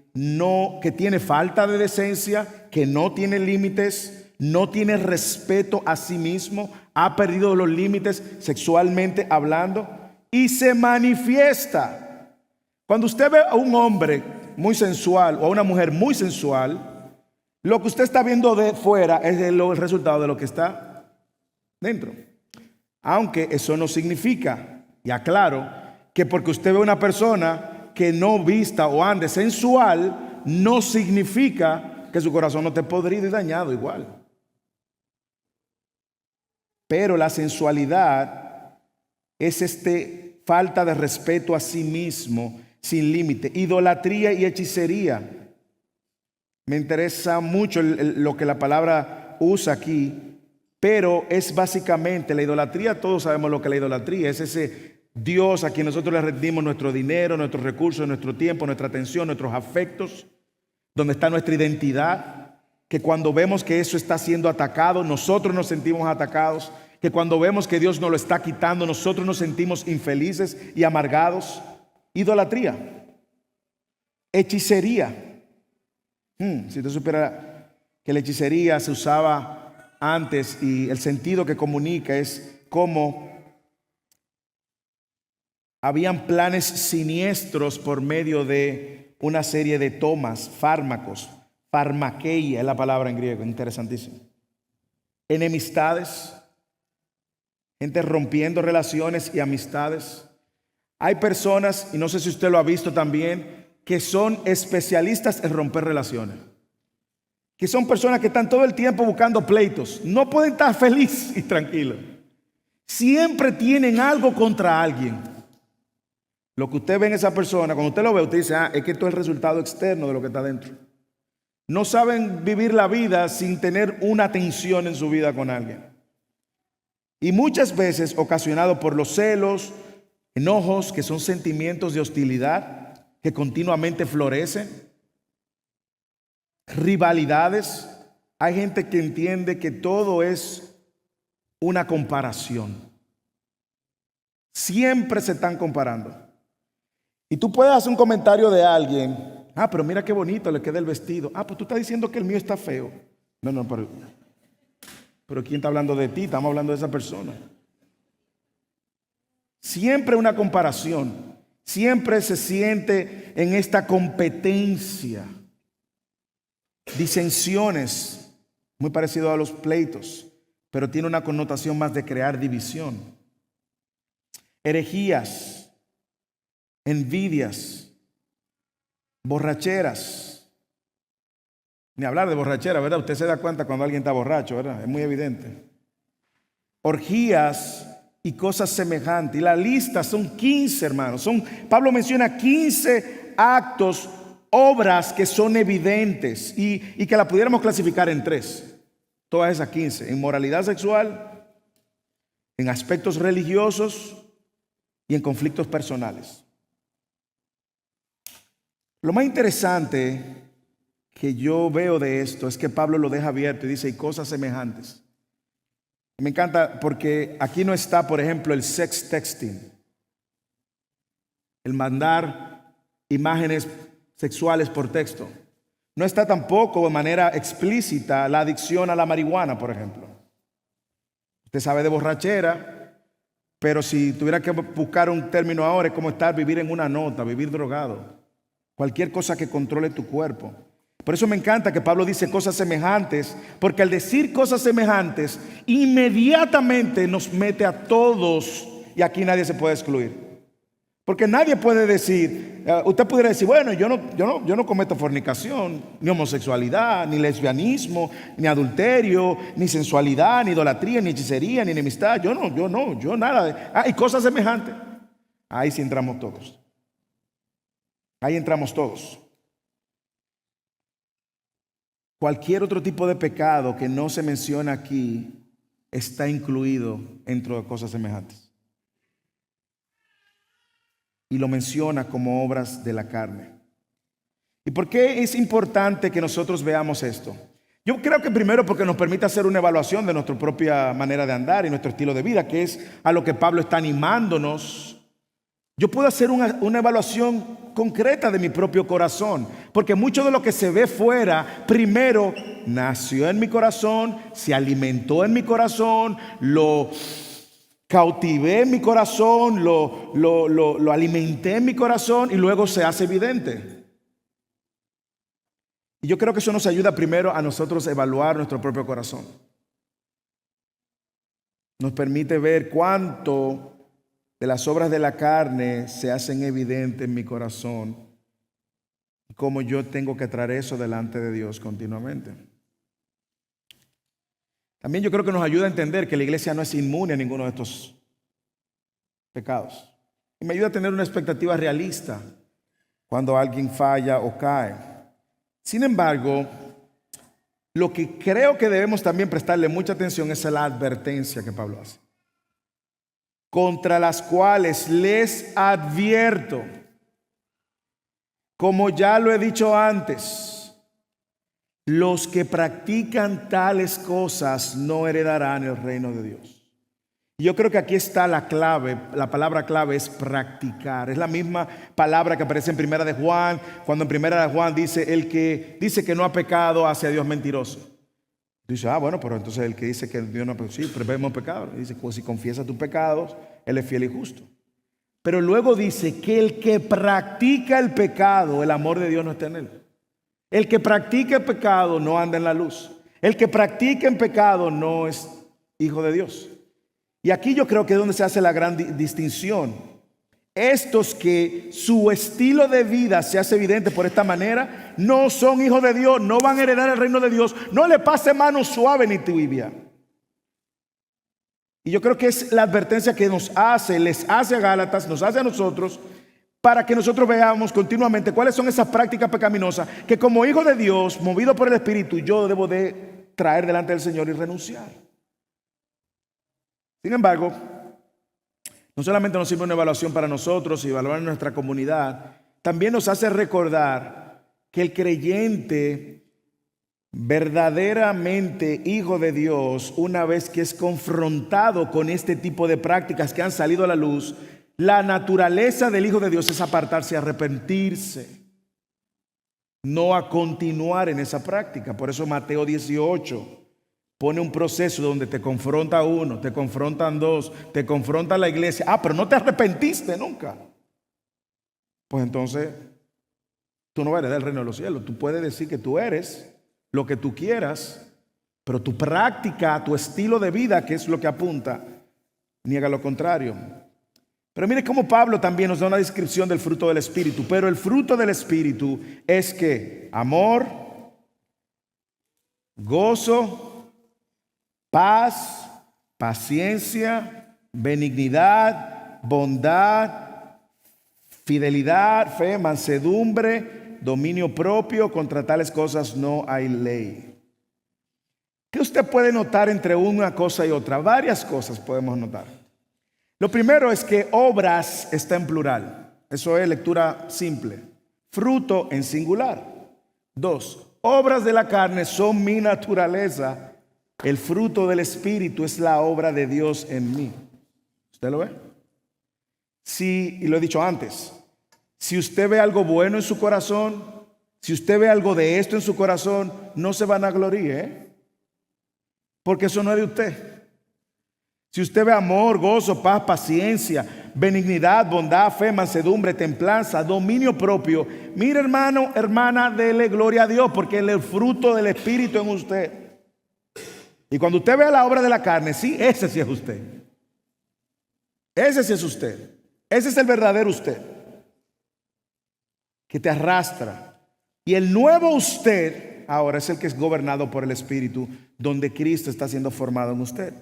tiene falta de decencia, que no tiene límites, no tiene respeto a sí mismo, ha perdido los límites sexualmente hablando y se manifiesta. Cuando usted ve a un hombre muy sensual o a una mujer muy sensual, lo que usted está viendo de fuera es el resultado de lo que está dentro. Aunque eso no significa, y aclaro, que porque usted ve a una persona que no vista o ande sensual, no significa que su corazón no esté podrido y dañado igual. Pero la sensualidad es falta de respeto a sí mismo, sin límite. Idolatría y hechicería. Me interesa mucho lo que la palabra usa aquí. Pero es básicamente la idolatría, todos sabemos lo que es la idolatría, es ese Dios a quien nosotros le rendimos nuestro dinero, nuestros recursos, nuestro tiempo, nuestra atención, nuestros afectos, donde está nuestra identidad, que cuando vemos que eso está siendo atacado, nosotros nos sentimos atacados, que cuando vemos que Dios nos lo está quitando, nosotros nos sentimos infelices y amargados. Idolatría, hechicería. Si usted supiera que la hechicería se usaba antes y el sentido que comunica es como habían planes siniestros por medio de una serie de tomas, fármacos, farmakeia es la palabra en griego, interesantísimo. enemistades, gente rompiendo relaciones y amistades. Hay personas, y no sé si usted lo ha visto también, que son especialistas en romper relaciones. Que son personas que están todo el tiempo buscando pleitos. No pueden estar felices y tranquilos. Siempre tienen algo contra alguien. Lo que usted ve en esa persona, cuando usted lo ve, usted dice, es que esto es el resultado externo de lo que está dentro. No saben vivir la vida sin tener una tensión en su vida con alguien. Y muchas veces ocasionado por los celos, enojos, que son sentimientos de hostilidad que continuamente florecen, rivalidades. Hay gente que entiende que todo es una comparación. Siempre se están comparando. Y tú puedes hacer un comentario de alguien, pero mira qué bonito le queda el vestido. Pues tú estás diciendo que el mío está feo. No, pero ¿quién está hablando de ti? Estamos hablando de esa persona. Siempre una comparación. Siempre se siente en esta competencia. Disensiones, muy parecido a los pleitos, pero tiene una connotación más de crear división. Herejías, envidias, borracheras. Ni hablar de borrachera, ¿verdad? Usted se da cuenta cuando alguien está borracho, ¿verdad? Es muy evidente. Orgías y cosas semejantes. Y la lista son 15, hermanos. Pablo menciona 15 actos, obras que son evidentes y que la pudiéramos clasificar en 3. Todas esas 15. En moralidad sexual, en aspectos religiosos y en conflictos personales. Lo más interesante que yo veo de esto es que Pablo lo deja abierto y dice, y cosas semejantes. Me encanta porque aquí no está, por ejemplo, el sex texting, el mandar imágenes sexuales por texto. No está tampoco de manera explícita la adicción a la marihuana, por ejemplo. Usted sabe de borrachera, pero si tuviera que buscar un término ahora es como vivir en una nota, vivir drogado. Cualquier cosa que controle tu cuerpo. Por eso me encanta que Pablo dice cosas semejantes, porque al decir cosas semejantes, inmediatamente nos mete a todos y aquí nadie se puede excluir. Porque nadie puede decir, usted pudiera decir, bueno, yo no cometo fornicación, ni homosexualidad, ni lesbianismo, ni adulterio, ni sensualidad, ni idolatría, ni hechicería, ni enemistad. Yo nada. Y cosas semejantes. Ahí sí entramos todos. Ahí entramos todos. Cualquier otro tipo de pecado que no se menciona aquí está incluido dentro de cosas semejantes. Y lo menciona como obras de la carne. ¿Y por qué es importante que nosotros veamos esto? Yo creo que primero porque nos permite hacer una evaluación de nuestra propia manera de andar y nuestro estilo de vida, que es a lo que Pablo está animándonos. Yo puedo hacer una evaluación concreta de mi propio corazón, porque mucho de lo que se ve fuera, primero nació en mi corazón, se alimentó en mi corazón, lo cautivé en mi corazón, lo alimenté en mi corazón y luego se hace evidente. Y yo creo que eso nos ayuda primero a nosotros evaluar nuestro propio corazón. Nos permite ver cuánto de las obras de la carne se hacen evidentes en mi corazón y cómo yo tengo que traer eso delante de Dios continuamente. También yo creo que nos ayuda a entender que la iglesia no es inmune a ninguno de estos pecados. Y me ayuda a tener una expectativa realista cuando alguien falla o cae. Sin embargo, lo que creo que debemos también prestarle mucha atención es a la advertencia que Pablo hace. Contra las cuales les advierto, como ya lo he dicho antes, los que practican tales cosas no heredarán el reino de Dios. Y yo creo que aquí está la clave, la palabra clave es practicar. Es la misma palabra que aparece en Primera de Juan, cuando en Primera de Juan dice, el que dice que no ha pecado hace a Dios mentiroso. Dice, bueno, pero entonces el que dice que Dios no ha pecado, sí, pero hemos pecado. Dice, pues si confiesa tus pecados, Él es fiel y justo. Pero luego dice que el que practica el pecado, el amor de Dios no está en él. El que practica el pecado no anda en la luz. El que practica en pecado no es hijo de Dios. Y aquí yo creo que es donde se hace la gran distinción. Estos que su estilo de vida se hace evidente por esta manera, no son hijos de Dios, no van a heredar el reino de Dios. No le pase mano suave ni tibia. Y yo creo que es la advertencia que nos hace, les hace a Gálatas, nos hace a nosotros, para que nosotros veamos continuamente cuáles son esas prácticas pecaminosas que como hijo de Dios, movido por el Espíritu, yo debo de traer delante del Señor y renunciar. Sin embargo, no solamente nos sirve una evaluación para nosotros y evaluar nuestra comunidad, también nos hace recordar que el creyente verdaderamente hijo de Dios, una vez que es confrontado con este tipo de prácticas que han salido a la luz, la naturaleza del hijo de Dios es apartarse, arrepentirse, no a continuar en esa práctica. Por eso Mateo 18 pone un proceso donde te confronta uno, te confrontan dos, te confronta la iglesia. Pero no te arrepentiste nunca. Pues entonces tú no eres del reino de los cielos. Tú puedes decir que tú eres lo que tú quieras, pero tu práctica, tu estilo de vida, que es lo que apunta, niega lo contrario. Pero mire cómo Pablo también nos da una descripción del fruto del Espíritu. Pero el fruto del Espíritu es que amor, gozo, paz, paciencia, benignidad, bondad, fidelidad, fe, mansedumbre, dominio propio. Contra tales cosas no hay ley. ¿Qué usted puede notar entre una cosa y otra? Varias cosas podemos notar. Lo primero es que obras está en plural. Eso es lectura simple. Fruto en singular. 2. Obras de la carne son mi naturaleza. El fruto del Espíritu es la obra de Dios en mí. ¿Usted lo ve? Sí, y lo he dicho antes. Si usted ve algo bueno en su corazón, si usted ve algo de esto en su corazón, no se vanagloríe, porque eso no es de usted. Si usted ve amor, gozo, paz, paciencia, benignidad, bondad, fe, mansedumbre, templanza, dominio propio, mire hermano, hermana, dele gloria a Dios, porque es el fruto del Espíritu en usted. Y cuando usted vea la obra de la carne, sí, ese sí es usted. Ese sí es usted. Ese es el verdadero usted, que te arrastra. Y el nuevo usted ahora es el que es gobernado por el Espíritu, donde Cristo está siendo formado en usted.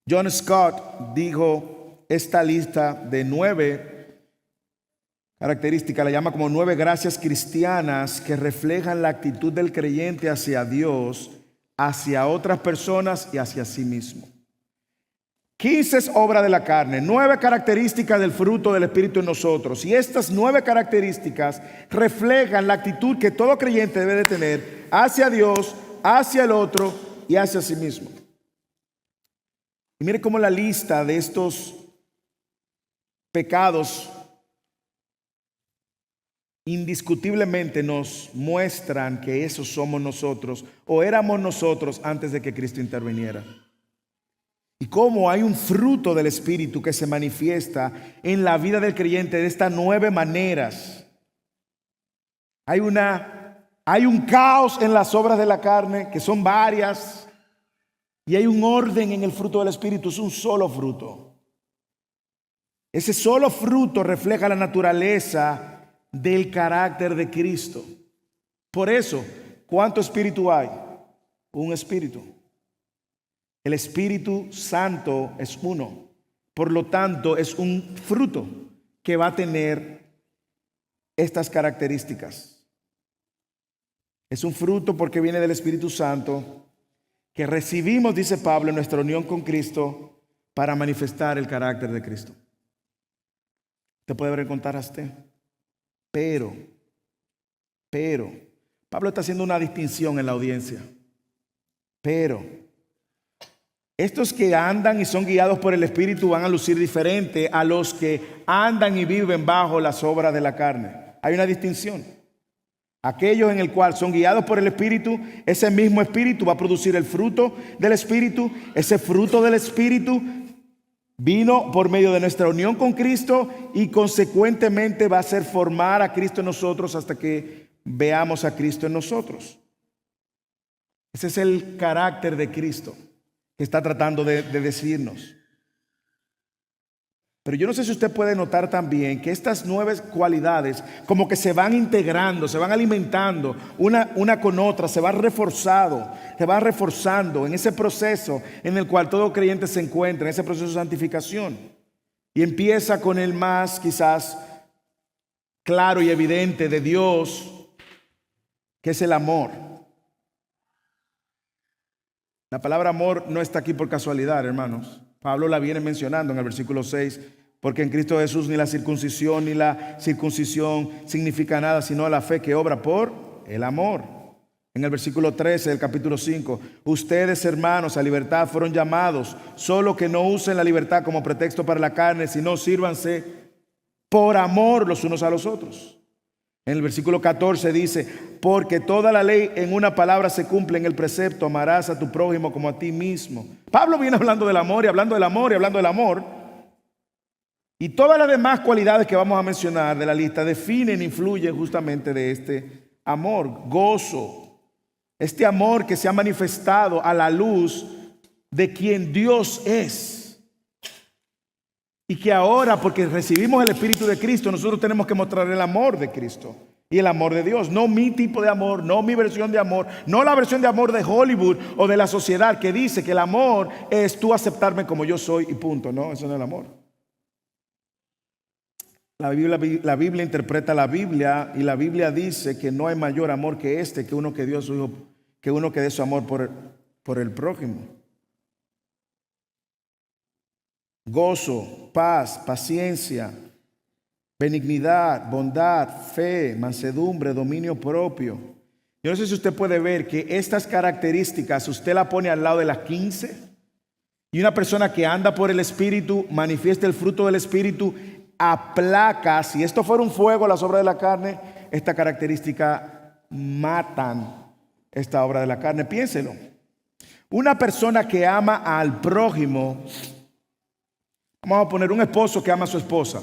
John Scott dijo esta lista de 9 características, la llama como 9 gracias cristianas que reflejan la actitud del creyente hacia Dios, hacia otras personas y hacia sí mismo. 15 es obra de la carne, 9 características del fruto del Espíritu en nosotros. Y estas 9 características reflejan la actitud que todo creyente debe de tener hacia Dios, hacia el otro y hacia sí mismo. Y mire cómo la lista de estos pecados indiscutiblemente nos muestran que esos somos nosotros o éramos nosotros antes de que Cristo interviniera. Y cómo hay un fruto del Espíritu que se manifiesta en la vida del creyente de estas 9 maneras. Hay un caos en las obras de la carne, que son varias. Y hay un orden en el fruto del Espíritu, es un solo fruto. Ese solo fruto refleja la naturaleza del carácter de Cristo. Por eso, ¿cuánto espíritu hay? Un espíritu. El Espíritu Santo es uno. Por lo tanto, es un fruto que va a tener estas características. Es un fruto porque viene del Espíritu Santo, que recibimos, dice Pablo, en nuestra unión con Cristo para manifestar el carácter de Cristo. Usted puede ver en contraste. Pero, Pablo está haciendo una distinción en la audiencia. Pero, estos que andan y son guiados por el Espíritu van a lucir diferente a los que andan y viven bajo las obras de la carne. Hay una distinción. Aquellos en el cual son guiados por el Espíritu, ese mismo Espíritu va a producir el fruto del Espíritu. Ese fruto del Espíritu vino por medio de nuestra unión con Cristo y consecuentemente va a hacer formar a Cristo en nosotros hasta que veamos a Cristo en nosotros. Ese es el carácter de Cristo que está tratando de decirnos. Pero yo no sé si usted puede notar también que estas 9 cualidades como que se van integrando, se van alimentando una con otra, se va reforzando en ese proceso en el cual todo creyente se encuentra, en ese proceso de santificación. Y empieza con el más quizás claro y evidente de Dios, que es el amor. La palabra amor no está aquí por casualidad, hermanos. Pablo la viene mencionando en el versículo 6, porque en Cristo Jesús ni la circuncisión ni la circuncisión significa nada, sino la fe que obra por el amor. En el versículo 13 del capítulo 5, ustedes, hermanos, a libertad fueron llamados, solo que no usen la libertad como pretexto para la carne, sino sírvanse por amor los unos a los otros. En el versículo 14 dice, porque toda la ley en una palabra se cumple en el precepto, amarás a tu prójimo como a ti mismo. Pablo viene hablando del amor y hablando del amor y hablando del amor. Y todas las demás cualidades que vamos a mencionar de la lista definen e influyen justamente de este amor, gozo. Este amor que se ha manifestado a la luz de quien Dios es. Y que ahora, porque recibimos el Espíritu de Cristo, nosotros tenemos que mostrar el amor de Cristo y el amor de Dios. No mi tipo de amor, no mi versión de amor, no la versión de amor de Hollywood o de la sociedad que dice que el amor es tú aceptarme como yo soy y punto. No, eso no es el amor. La Biblia interpreta la Biblia y la Biblia dice que no hay mayor amor que este, que uno que dio a su hijo, que uno que dé su amor por el prójimo. Gozo, paz, paciencia, benignidad, bondad, fe, mansedumbre, dominio propio. Yo no sé si usted puede ver que estas características usted la pone al lado de las 15 y una persona que anda por el Espíritu manifiesta el fruto del Espíritu, aplaca. Si esto fuera un fuego, las obras de la carne, esta característica matan esta obra de la carne. Piénselo. Una persona que ama al prójimo, vamos a poner un esposo que ama a su esposa,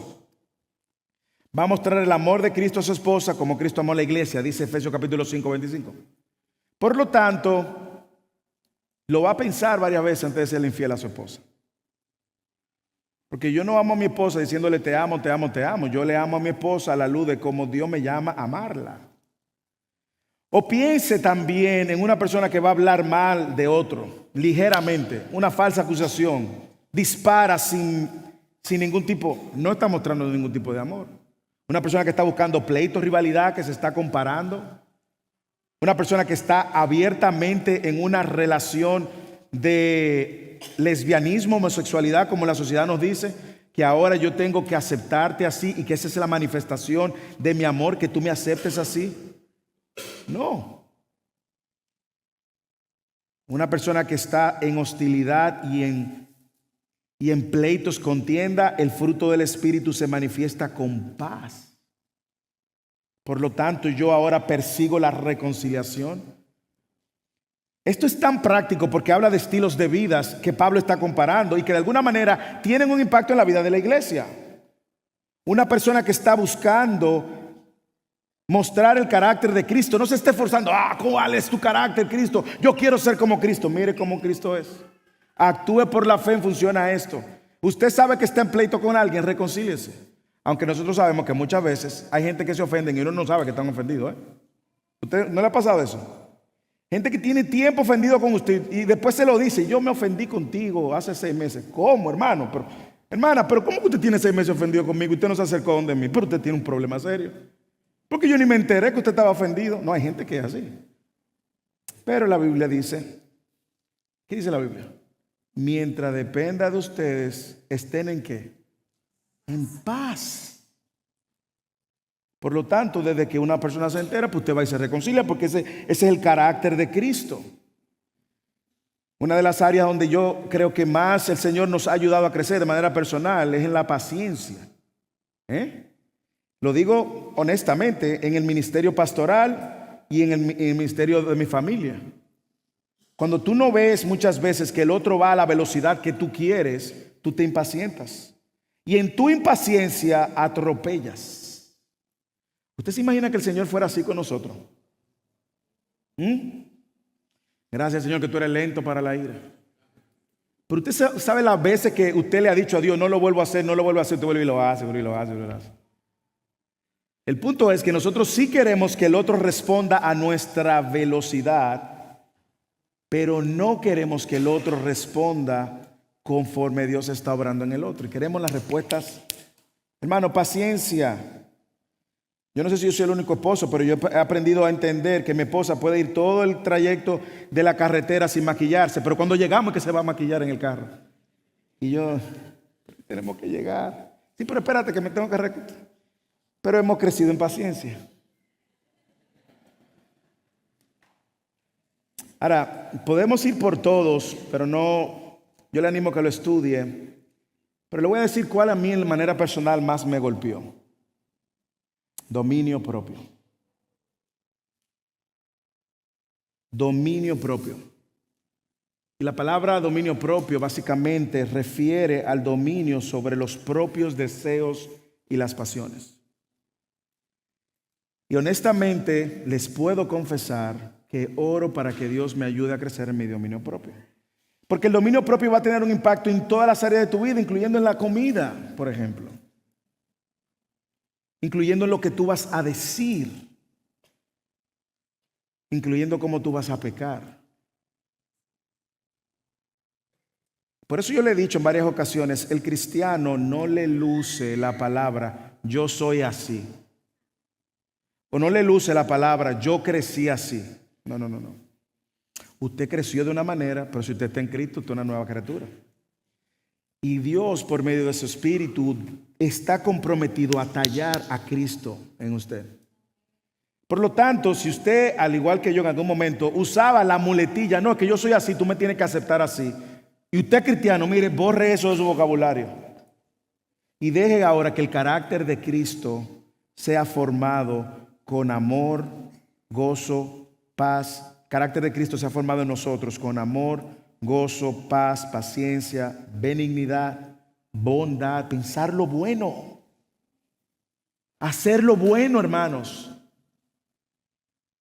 va a mostrar el amor de Cristo a su esposa como Cristo amó a la iglesia, dice Efesios capítulo 5, 25. Por lo tanto, lo va a pensar varias veces antes de serle infiel a su esposa. Porque yo no amo a mi esposa diciéndole te amo, te amo, te amo. Yo le amo a mi esposa a la luz de cómo Dios me llama a amarla. O piense también en una persona que va a hablar mal de otro, ligeramente, una falsa acusación, dispara sin ningún tipo, no está mostrando ningún tipo de amor. Una persona que está buscando pleitos, rivalidad, que se está comparando. Una persona que está abiertamente en una relación de lesbianismo, homosexualidad, como la sociedad nos dice, que ahora yo tengo que aceptarte así y que esa es la manifestación de mi amor, que tú me aceptes así. No. Una persona que está en hostilidad y en pleitos, contienda, el fruto del Espíritu se manifiesta con paz. Por lo tanto, yo ahora persigo la reconciliación. Esto es tan práctico porque habla de estilos de vidas que Pablo está comparando y que de alguna manera tienen un impacto en la vida de la iglesia. Una persona que está buscando mostrar el carácter de Cristo, no se esté forzando, ¿cuál es tu carácter, Cristo? Yo quiero ser como Cristo. Mire cómo Cristo es. Actúe por la fe en función a esto. Usted sabe que está en pleito con alguien, reconcíliese. Aunque nosotros sabemos que muchas veces hay gente que se ofenden y uno no sabe que están ofendidos. ¿Usted no le ha pasado eso? Gente que tiene tiempo ofendido con usted y después se lo dice, yo me ofendí contigo hace 6 meses. ¿Cómo, hermano? Hermana, ¿pero cómo que usted tiene 6 meses ofendido conmigo y usted no se acercó donde mí? Pero usted tiene un problema serio. Porque yo ni me enteré que usted estaba ofendido. No, hay gente que es así. Pero la Biblia dice, ¿qué dice la Biblia? Mientras dependa de ustedes, estén en ¿qué? En paz. Por lo tanto, desde que una persona se entera, pues usted va y se reconcilia, porque ese es el carácter de Cristo. Una de las áreas donde yo creo que más el Señor nos ha ayudado a crecer de manera personal es en la paciencia. Lo digo honestamente, en el ministerio pastoral y en el ministerio de mi familia. Cuando tú no ves muchas veces que el otro va a la velocidad que tú quieres, tú te impacientas. Y en tu impaciencia atropellas. ¿Usted se imagina que el Señor fuera así con nosotros? Gracias, Señor, que tú eres lento para la ira. Pero usted sabe las veces que usted le ha dicho a Dios, no lo vuelvo a hacer, no lo vuelvo a hacer, usted vuelve y lo hace, vuelve y lo hace, vuelve y lo hace. El punto es que nosotros sí queremos que el otro responda a nuestra velocidad, pero no queremos que el otro responda conforme Dios está obrando en el otro. Y queremos las respuestas. Hermano, paciencia. Yo no sé si yo soy el único esposo, pero yo he aprendido a entender que mi esposa puede ir todo el trayecto de la carretera sin maquillarse, pero cuando llegamos es que se va a maquillar en el carro. Y yo, tenemos que llegar. Sí, pero espérate que me tengo que Pero hemos crecido en paciencia. Ahora, podemos ir por todos, pero no, yo le animo a que lo estudie. Pero le voy a decir cuál a mí de manera personal más me golpeó. Dominio propio. Dominio propio. Y la palabra dominio propio básicamente refiere al dominio sobre los propios deseos y las pasiones. Y honestamente les puedo confesar que oro para que Dios me ayude a crecer en mi dominio propio. Porque el dominio propio va a tener un impacto en todas las áreas de tu vida, incluyendo en la comida, por ejemplo. Incluyendo en lo que tú vas a decir. Incluyendo cómo tú vas a pecar. Por eso yo le he dicho en varias ocasiones, el cristiano no le luce la palabra yo soy así. O no le luce la palabra yo crecí así. No. Usted creció de una manera, pero si usted está en Cristo, usted es una nueva criatura. Y Dios, por medio de su Espíritu, está comprometido a tallar a Cristo en usted. Por lo tanto, si usted, al igual que yo en algún momento, usaba la muletilla, no, que yo soy así, tú me tienes que aceptar así. Y usted cristiano, mire, borre eso de su vocabulario. Y deje ahora que el carácter de Cristo sea formado con amor, gozo, paz. Carácter de Cristo se ha formado en nosotros con amor, gozo, paz, paciencia, benignidad, bondad, pensar lo bueno. Hacer lo bueno, hermanos.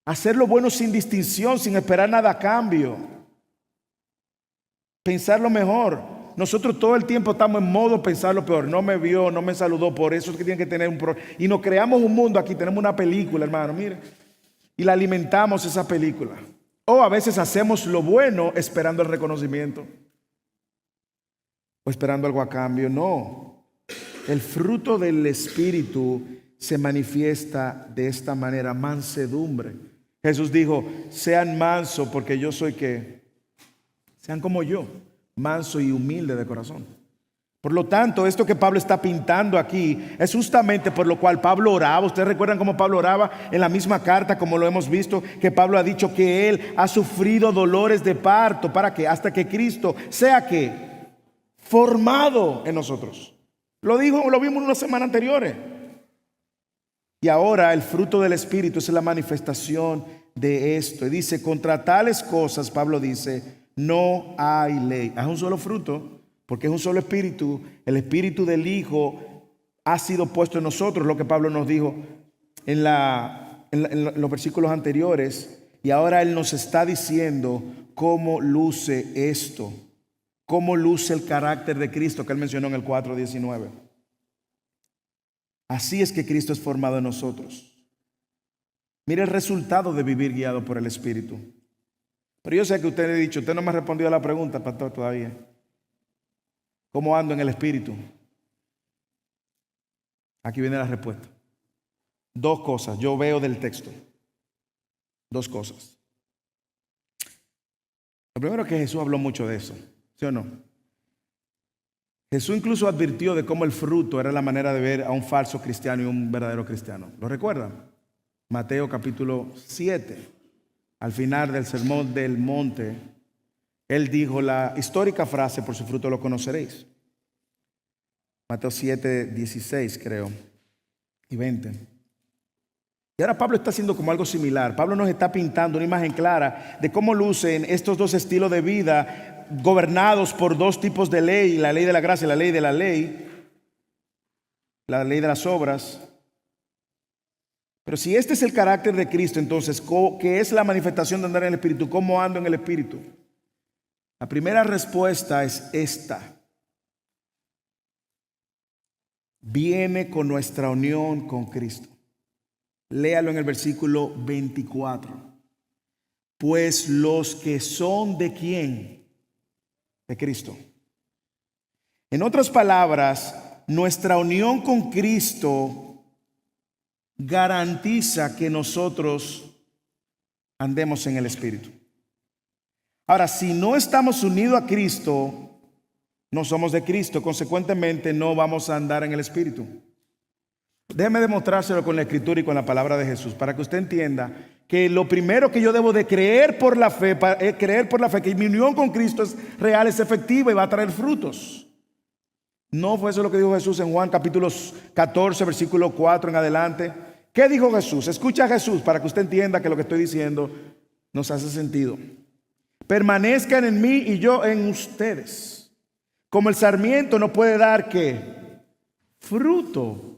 Hacer lo bueno sin distinción, sin esperar nada a cambio. Pensar lo mejor. Nosotros todo el tiempo estamos en modo pensar lo peor. No me vio, no me saludó, por eso es que tiene que tener un problema. Y nos creamos un mundo aquí, tenemos una película, hermano, mire. Y la alimentamos esa película. O a veces hacemos lo bueno esperando el reconocimiento. O esperando algo a cambio. No. El fruto del Espíritu se manifiesta de esta manera, mansedumbre. Jesús dijo, sean mansos porque yo soy ¿qué? Sean como yo, manso y humilde de corazón. Por lo tanto, esto que Pablo está pintando aquí es justamente por lo cual Pablo oraba. Ustedes recuerdan cómo Pablo oraba en la misma carta, como lo hemos visto, que Pablo ha dicho que él ha sufrido dolores de parto. ¿Para qué? Hasta que Cristo sea ¿qué? Formado en nosotros. Lo vimos en unas semanas anteriores. Y ahora el fruto del Espíritu es la manifestación de esto. Y dice, contra tales cosas, Pablo dice, no hay ley. Es un solo fruto. Porque es un solo espíritu, el espíritu del Hijo ha sido puesto en nosotros, lo que Pablo nos dijo en los versículos anteriores. Y ahora Él nos está diciendo cómo luce esto, cómo luce el carácter de Cristo que Él mencionó en el 4:19. Así es que Cristo es formado en nosotros. Mire el resultado de vivir guiado por el Espíritu. Pero yo sé que usted le ha dicho, usted no me ha respondido a la pregunta, pastor, todavía. ¿Cómo ando en el Espíritu? Aquí viene la respuesta. Dos cosas, yo veo del texto. Dos cosas. Lo primero es que Jesús habló mucho de eso, ¿sí o no? Jesús incluso advirtió de cómo el fruto era la manera de ver a un falso cristiano y un verdadero cristiano. ¿Lo recuerdan? Mateo capítulo 7, al final del sermón del monte. Él dijo la histórica frase, por su fruto lo conoceréis. Mateo 7:16 creo, y 20. Y ahora Pablo está haciendo como algo similar. Pablo nos está pintando una imagen clara de cómo lucen estos dos estilos de vida gobernados por dos tipos de ley, la ley de la gracia y la ley de la ley de las obras. Pero si este es el carácter de Cristo, entonces, ¿qué es la manifestación de andar en el Espíritu? ¿Cómo ando en el Espíritu? La primera respuesta es esta. Viene con nuestra unión con Cristo. Léalo en el versículo 24. Pues los que son de ¿quién? De Cristo. En otras palabras, nuestra unión con Cristo garantiza que nosotros andemos en el Espíritu. Ahora, si no estamos unidos a Cristo, no somos de Cristo, consecuentemente no vamos a andar en el Espíritu. Déjeme demostrárselo con la Escritura y con la palabra de Jesús, para que usted entienda que lo primero que yo debo de creer por la fe, que mi unión con Cristo es real, es efectiva y va a traer frutos. ¿No fue eso lo que dijo Jesús en Juan capítulo 14, versículo 4 en adelante? ¿Qué dijo Jesús? Escucha a Jesús para que usted entienda que lo que estoy diciendo nos hace sentido. Permanezcan en mí y yo en ustedes. Como el sarmiento no puede dar ¿qué? Fruto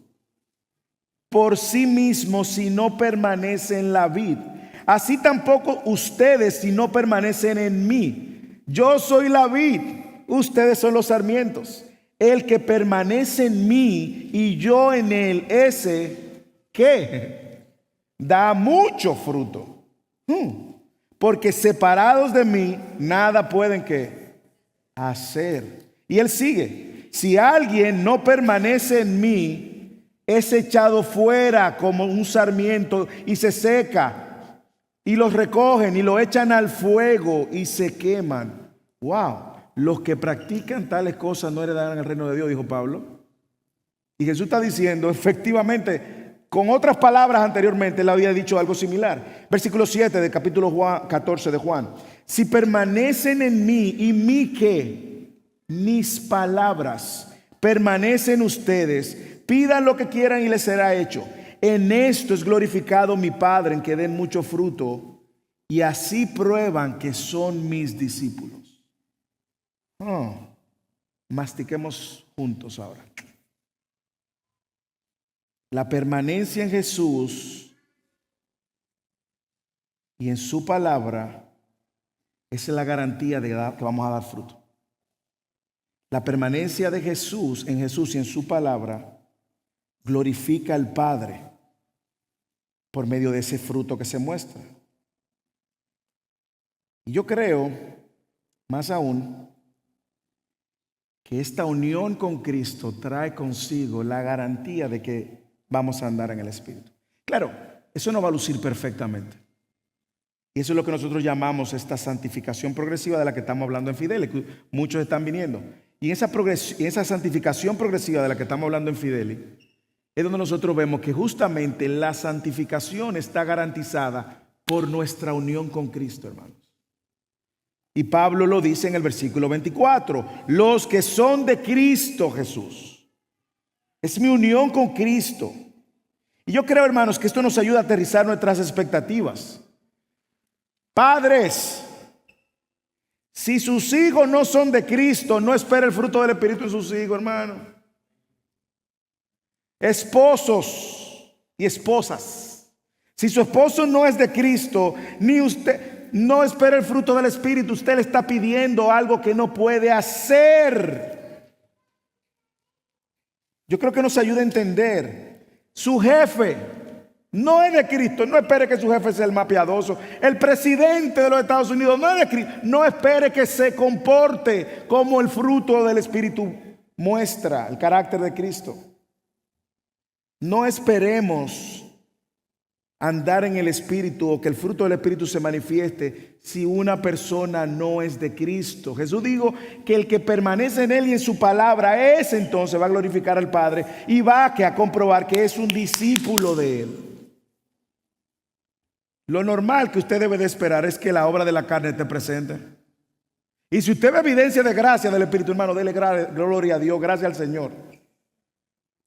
por sí mismo si no permanece en la vid. Así tampoco ustedes si no permanecen en mí. Yo soy la vid, ustedes son los sarmientos. El que permanece en mí y yo en él, ese, ¿qué? Da mucho fruto. Porque separados de mí, nada pueden ¿qué? Hacer. Y él sigue. Si alguien no permanece en mí, es echado fuera como un sarmiento y se seca. Y los recogen y lo echan al fuego y se queman. Wow. Los que practican tales cosas no heredarán el reino de Dios, dijo Pablo. Y Jesús está diciendo, efectivamente, con otras palabras anteriormente, él había dicho algo similar. Versículo 7 del capítulo 14 de Juan. Si permanecen en mí y mí ¿qué? Mis palabras permanecen ustedes, pidan lo que quieran y les será hecho. En esto es glorificado mi Padre, en que den mucho fruto y así prueban que son mis discípulos. Mastiquemos juntos ahora. La permanencia en Jesús y en su palabra es la garantía de que vamos a dar fruto. La permanencia de Jesús en Jesús y en su palabra glorifica al Padre por medio de ese fruto que se muestra. Y yo creo, más aún, que esta unión con Cristo trae consigo la garantía de que vamos a andar en el Espíritu. Claro, eso no va a lucir perfectamente. Y eso es lo que nosotros llamamos esta santificación progresiva de la que estamos hablando en Fideli, que muchos están viniendo. Y esa santificación progresiva de la que estamos hablando en Fideli es donde nosotros vemos que justamente la santificación está garantizada por nuestra unión con Cristo, hermanos. Y Pablo lo dice en el versículo 24, los que son de Cristo Jesús. Es mi unión con Cristo. Y yo creo, hermanos, que esto nos ayuda a aterrizar nuestras expectativas. Padres, si sus hijos no son de Cristo, no espere el fruto del Espíritu en sus hijos, hermano. Esposos y esposas, si su esposo no es de Cristo, ni usted... No espere el fruto del Espíritu. Usted le está pidiendo algo que no puede hacer. Yo creo que nos ayuda a entender. Su jefe no es de Cristo. No espere que su jefe sea el más piadoso. El presidente de los Estados Unidos no es de Cristo. No espere que se comporte como el fruto del Espíritu muestra, el carácter de Cristo. No esperemos andar en el Espíritu o que el fruto del Espíritu se manifieste si una persona no es de Cristo. Jesús dijo que el que permanece en Él y en su palabra, ese entonces va a glorificar al Padre y va a comprobar que es un discípulo de Él. Lo normal que usted debe de esperar es que la obra de la carne esté presente. Y si usted ve evidencia de gracia del Espíritu, hermano, dele gloria a Dios, gracias al Señor.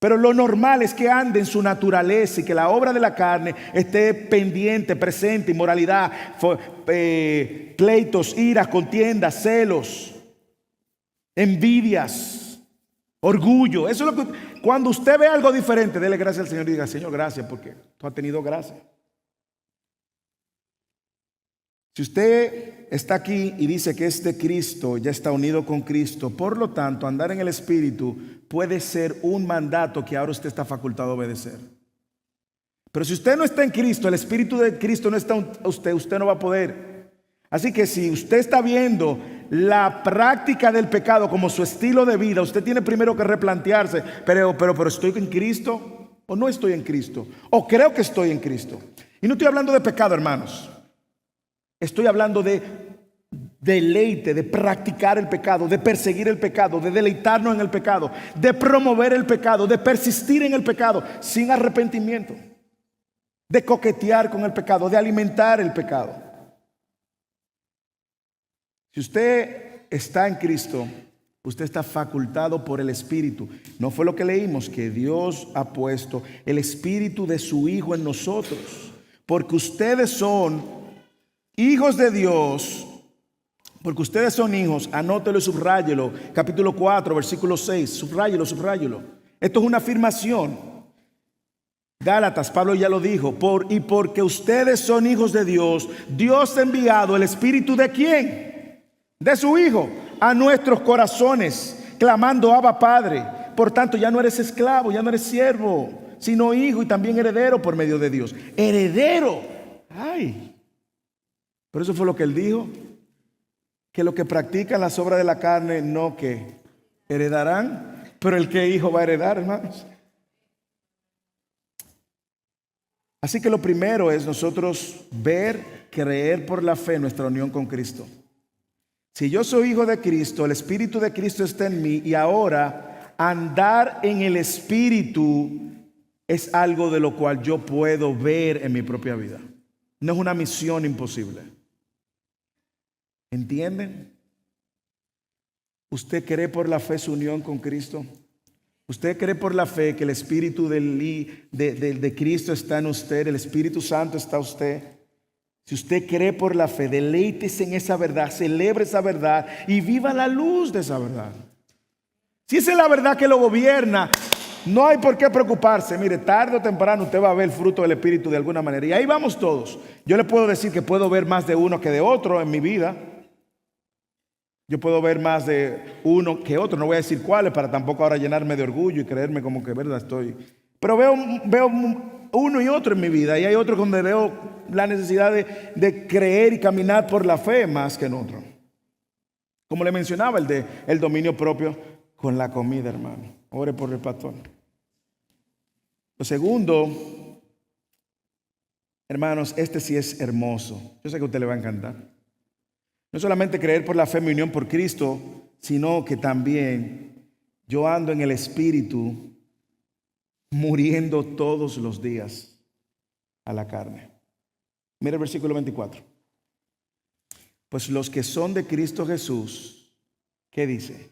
Pero lo normal es que ande en su naturaleza y que la obra de la carne esté pendiente, presente, inmoralidad, pleitos, iras, contiendas, celos, envidias, orgullo. Eso es lo que, cuando usted ve algo diferente, dele gracias al Señor y diga: Señor, gracias porque tú has tenido gracia. Si usted está aquí y dice que es de Cristo, ya está unido con Cristo, por lo tanto, andar en el Espíritu puede ser un mandato que ahora usted está facultado a obedecer. Pero si usted no está en Cristo, el Espíritu de Cristo no está en usted no va a poder. Así que si usted está viendo la práctica del pecado como su estilo de vida, usted tiene primero que replantearse: pero ¿estoy en Cristo o no estoy en Cristo? ¿O creo que estoy en Cristo? Y no estoy hablando de pecado, hermanos. Estoy hablando de deleite, de practicar el pecado, de perseguir el pecado, de deleitarnos en el pecado, de promover el pecado, de persistir en el pecado sin arrepentimiento, de coquetear con el pecado, de alimentar el pecado. Si usted está en Cristo, usted está facultado por el Espíritu. ¿No fue lo que leímos? Que Dios ha puesto el Espíritu de su Hijo en nosotros, porque ustedes son hijos de Dios, porque ustedes son hijos. Anótelo y subráyelo. Capítulo 4, versículo 6. Subráyelo. Esto es una afirmación. Gálatas, Pablo ya lo dijo. Y porque ustedes son hijos de Dios, Dios ha enviado el Espíritu ¿de quién? De su Hijo a nuestros corazones, clamando: Abba, Padre. Por tanto, ya no eres esclavo, ya no eres siervo, sino hijo y también heredero por medio de Dios. Heredero. Ay. Pero eso fue lo que él dijo, que lo que practican las obras de la carne no que heredarán, pero el que hijo va a heredar, hermanos. Así que lo primero es nosotros creer por la fe nuestra unión con Cristo. Si yo soy hijo de Cristo, el Espíritu de Cristo está en mí, y ahora andar en el Espíritu es algo de lo cual yo puedo ver en mi propia vida. No es una misión imposible. ¿Entienden? ¿Usted cree por la fe su unión con Cristo? ¿Usted cree por la fe que el Espíritu de Cristo está en usted? ¿El Espíritu Santo está en usted? Si usted cree por la fe, deleítese en esa verdad, celebre esa verdad y viva la luz de esa verdad. Si esa es la verdad que lo gobierna, no hay por qué preocuparse. Mire, tarde o temprano usted va a ver el fruto del Espíritu de alguna manera. Y ahí vamos todos. Yo le puedo decir que puedo ver más de uno que de otro en mi vida. Yo puedo ver más de uno que otro. No voy a decir cuáles para tampoco ahora llenarme de orgullo y creerme como que verdad estoy. Pero veo uno y otro en mi vida. Y hay otros donde veo la necesidad de creer y caminar por la fe más que en otro. Como le mencionaba, el dominio propio con la comida, hermano. Ore por el pastor. Lo segundo, hermanos, este sí es hermoso. Yo sé que a usted le va a encantar. No solamente creer por la fe mi unión por Cristo, sino que también yo ando en el Espíritu, muriendo todos los días a la carne. Mira el versículo 24. Pues los que son de Cristo Jesús, ¿qué dice?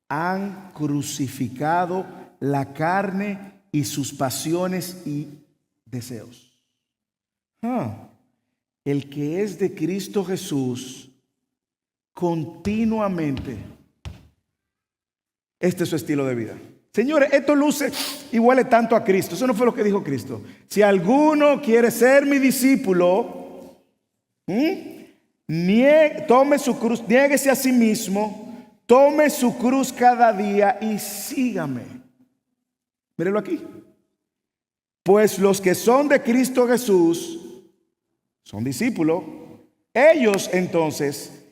Han crucificado la carne y sus pasiones y deseos. El que es de Cristo Jesús, continuamente, este es su estilo de vida. Señores, esto luce y huele tanto a Cristo. Eso no fue lo que dijo Cristo. Si alguno quiere ser mi discípulo, tome su cruz, niéguese a sí mismo, tome su cruz cada día y sígame. Mírelo aquí. Pues los que son de Cristo Jesús son discípulos. Ellos entonces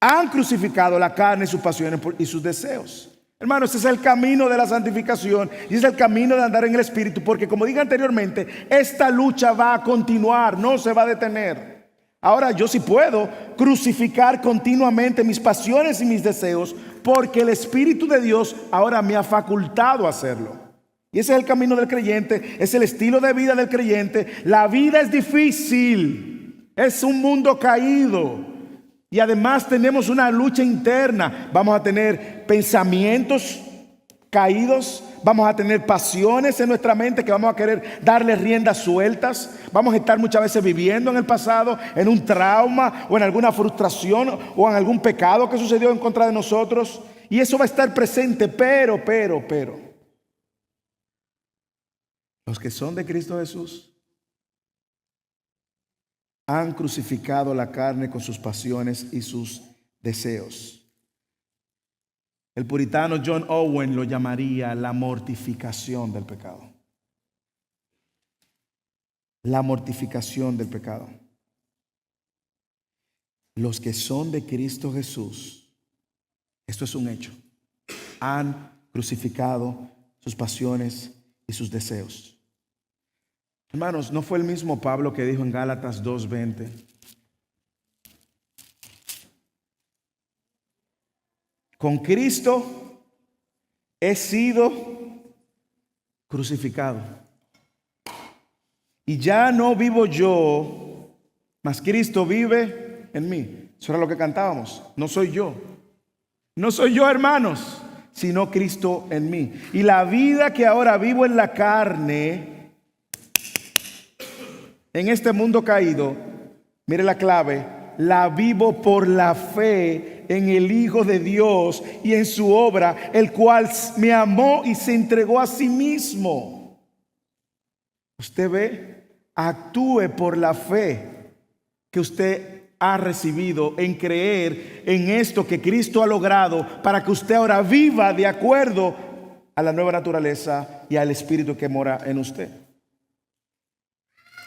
han crucificado la carne, sus pasiones y sus deseos. Hermanos, ese es el camino de la santificación y es el camino de andar en el Espíritu, porque como dije anteriormente, esta lucha va a continuar, no se va a detener. Ahora yo sí puedo crucificar continuamente mis pasiones y mis deseos, porque el Espíritu de Dios ahora me ha facultado a hacerlo. Y ese es el camino del creyente, es el estilo de vida del creyente. La vida es difícil, es un mundo caído. Y además tenemos una lucha interna. Vamos a tener pensamientos caídos. Vamos a tener pasiones en nuestra mente que vamos a querer darle riendas sueltas. Vamos a estar muchas veces viviendo en el pasado, en un trauma o en alguna frustración o en algún pecado que sucedió en contra de nosotros. Y eso va a estar presente, pero. Los que son de Cristo Jesús han crucificado la carne con sus pasiones y sus deseos. El puritano John Owen lo llamaría la mortificación del pecado. La mortificación del pecado. Los que son de Cristo Jesús, esto es un hecho, han crucificado sus pasiones y sus deseos. Hermanos, ¿no fue el mismo Pablo que dijo en Gálatas 2:20? Con Cristo he sido crucificado. Y ya no vivo yo, mas Cristo vive en mí. Eso era lo que cantábamos. No soy yo. No soy yo, hermanos, sino Cristo en mí. Y la vida que ahora vivo en la carne, en este mundo caído, mire la clave, la vivo por la fe en el Hijo de Dios y en su obra, el cual me amó y se entregó a sí mismo. Usted ve, actúe por la fe que usted ha recibido en creer en esto que Cristo ha logrado para que usted ahora viva de acuerdo a la nueva naturaleza y al Espíritu que mora en usted.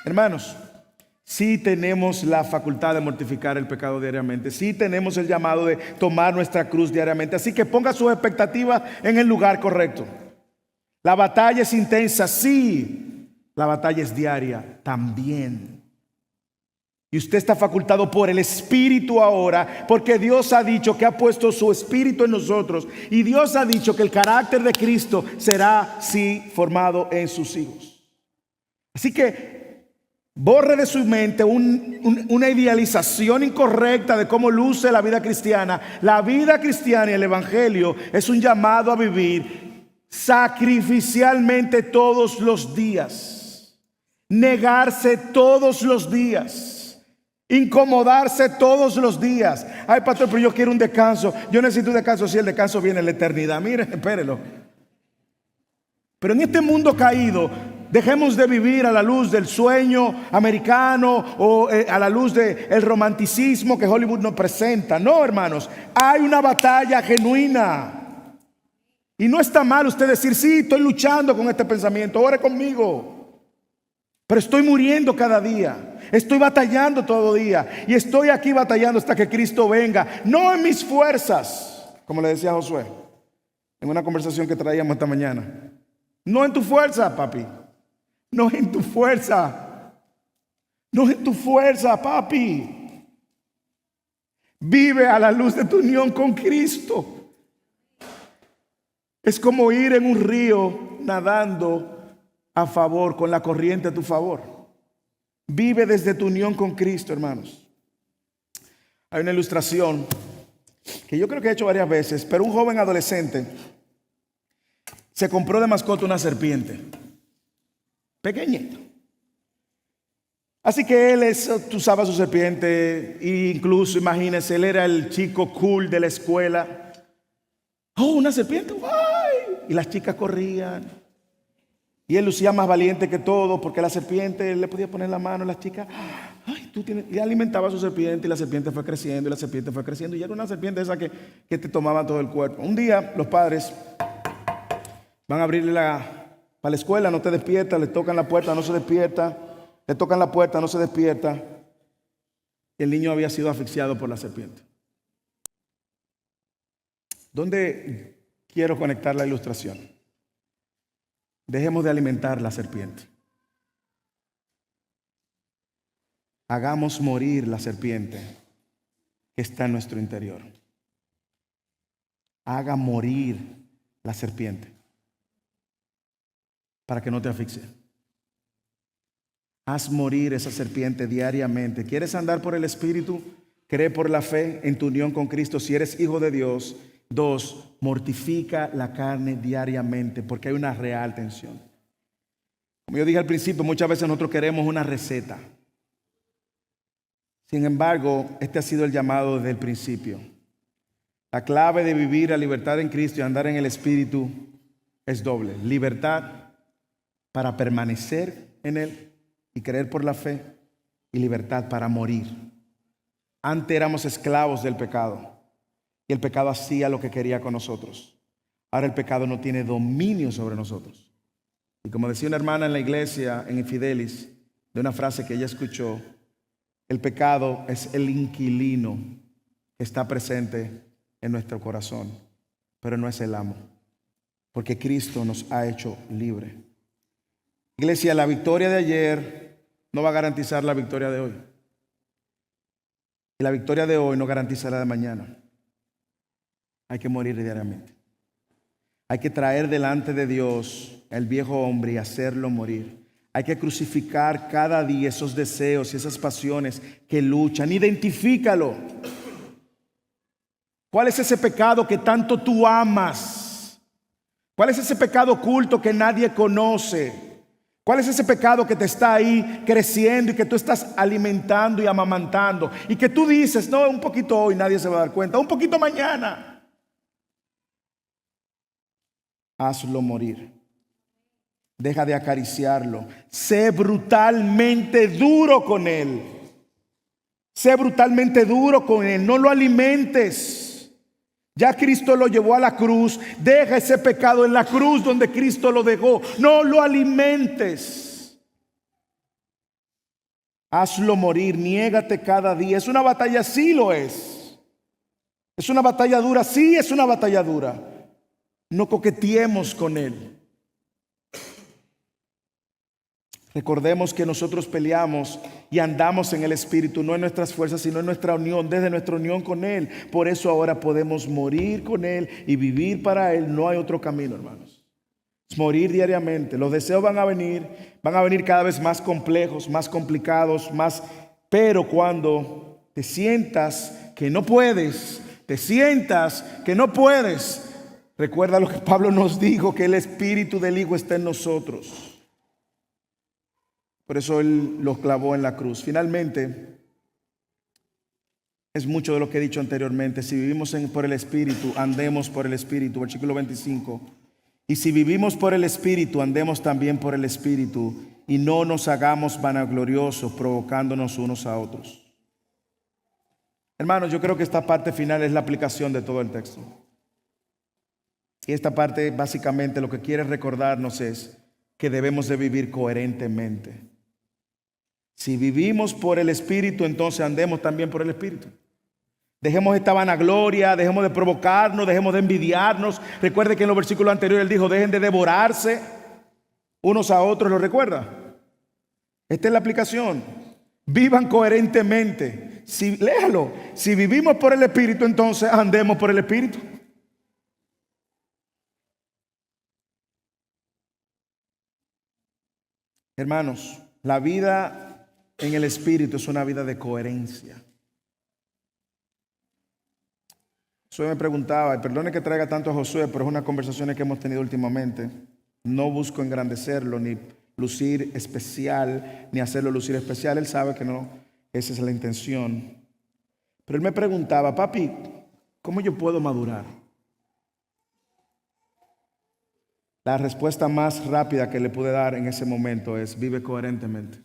Hermanos, sí tenemos la facultad de mortificar el pecado diariamente. Sí tenemos el llamado de tomar nuestra cruz diariamente. Así que ponga sus expectativas en el lugar correcto. La batalla es intensa, sí. La batalla es diaria también. Y usted está facultado por el Espíritu ahora, porque Dios ha dicho que ha puesto su Espíritu en nosotros. Y Dios ha dicho que el carácter de Cristo será, sí, formado en sus hijos. Así que borre de su mente una idealización incorrecta de cómo luce la vida cristiana. La vida cristiana y el Evangelio es un llamado a vivir sacrificialmente todos los días. Negarse todos los días. Incomodarse todos los días. Ay, pastor, pero yo quiero un descanso. Yo necesito un descanso. Si el descanso viene en la eternidad. Mire, espérelo. Pero en este mundo caído, dejemos de vivir a la luz del sueño americano o a la luz del romanticismo que Hollywood nos presenta. No, hermanos, hay una batalla genuina. Y no está mal usted decir, sí, estoy luchando con este pensamiento, ore conmigo. Pero estoy muriendo cada día, estoy batallando todo día y estoy aquí batallando hasta que Cristo venga. No en mis fuerzas, como le decía Josué en una conversación que traíamos esta mañana. No en tu fuerza, papi. No en tu fuerza. No en tu fuerza, papi. Vive a la luz de tu unión con Cristo. Es como ir en un río nadando a favor, con la corriente a tu favor. Vive desde tu unión con Cristo, hermanos. Hay una ilustración que yo creo que he hecho varias veces, pero un joven adolescente se compró de mascota una serpiente pequeñita. Así que él usaba su serpiente, e incluso imagínense, él era el chico cool de la escuela. Oh, una serpiente, ¡ay! Y las chicas corrían. Y él lucía más valiente que todo, porque la serpiente le podía poner la mano a las chicas. Ay, tú tienes. Y alimentaba a su serpiente, y la serpiente fue creciendo, y la serpiente fue creciendo. Y era una serpiente esa que te tomaba todo el cuerpo. Un día los padres van a abrirle para la escuela, no te despierta, le tocan la puerta, no se despierta, le tocan la puerta, no se despierta. Y el niño había sido asfixiado por la serpiente. ¿Dónde quiero conectar la ilustración? Dejemos de alimentar la serpiente. Hagamos morir la serpiente que está en nuestro interior. Haga morir la serpiente para que no te asfixie. Haz morir esa serpiente diariamente. ¿Quieres andar por el Espíritu? Cree por la fe en tu unión con Cristo si eres hijo de Dios. 2, mortifica la carne diariamente porque hay una real tensión. Como yo dije al principio, muchas veces nosotros queremos una receta. Sin embargo, este ha sido el llamado desde el principio. La clave de vivir la libertad en Cristo y andar en el Espíritu es doble. Libertad para permanecer en Él y creer por la fe, y libertad para morir. Antes éramos esclavos del pecado y el pecado hacía lo que quería con nosotros. Ahora el pecado no tiene dominio sobre nosotros. Y como decía una hermana en la iglesia, en Infidelis, de una frase que ella escuchó, el pecado es el inquilino que está presente en nuestro corazón, pero no es el amo, porque Cristo nos ha hecho libre. Iglesia, la victoria de ayer no va a garantizar la victoria de hoy. Y la victoria de hoy no garantiza la de mañana. Hay que morir diariamente. Hay que traer delante de Dios el viejo hombre y hacerlo morir. Hay que crucificar cada día esos deseos y esas pasiones que luchan. Identifícalo. ¿Cuál es ese pecado que tanto tú amas? ¿Cuál es ese pecado oculto que nadie conoce? ¿Cuál es ese pecado que te está ahí creciendo y que tú estás alimentando y amamantando? Y que tú dices, no, un poquito hoy nadie se va a dar cuenta, un poquito mañana. Hazlo morir. Deja de acariciarlo. Sé brutalmente duro con él. Sé brutalmente duro con él. No lo alimentes. Ya Cristo lo llevó a la cruz. Deja ese pecado en la cruz donde Cristo lo dejó. No lo alimentes. Hazlo morir. Niégate cada día. Es una batalla, sí lo es. Es una batalla dura, sí es una batalla dura. No coqueteemos con él. Recordemos que nosotros peleamos y andamos en el Espíritu, no en nuestras fuerzas, sino en nuestra unión, desde nuestra unión con Él. Por eso ahora podemos morir con Él y vivir para Él. No hay otro camino, hermanos. Es morir diariamente. Los deseos van a venir cada vez más complejos, más complicados, pero cuando te sientas que no puedes, recuerda lo que Pablo nos dijo, que el Espíritu del Hijo está en nosotros. Por eso Él los clavó en la cruz. Finalmente, es mucho de lo que he dicho anteriormente. Si vivimos por el Espíritu, andemos por el Espíritu. Versículo 25. Y si vivimos por el Espíritu, andemos también por el Espíritu. Y no nos hagamos vanagloriosos, provocándonos unos a otros. Hermanos, yo creo que esta parte final es la aplicación de todo el texto. Y esta parte básicamente lo que quiere recordarnos es que debemos de vivir coherentemente. Si vivimos por el Espíritu, entonces andemos también por el Espíritu. Dejemos esta vanagloria, dejemos de provocarnos, dejemos de envidiarnos. Recuerde que en los versículos anteriores Él dijo, dejen de devorarse unos a otros, ¿lo recuerda? Esta es la aplicación. Vivan coherentemente. Léalo. Si vivimos por el Espíritu, entonces andemos por el Espíritu. Hermanos, la vida en el Espíritu es una vida de coherencia. Josué me preguntaba, y perdone que traiga tanto a Josué, pero es una conversación que hemos tenido últimamente. No busco engrandecerlo, ni lucir especial, ni hacerlo lucir especial. Él sabe que no, esa es la intención. Pero él me preguntaba, papi, ¿cómo yo puedo madurar? La respuesta más rápida que le pude dar en ese momento es, vive coherentemente.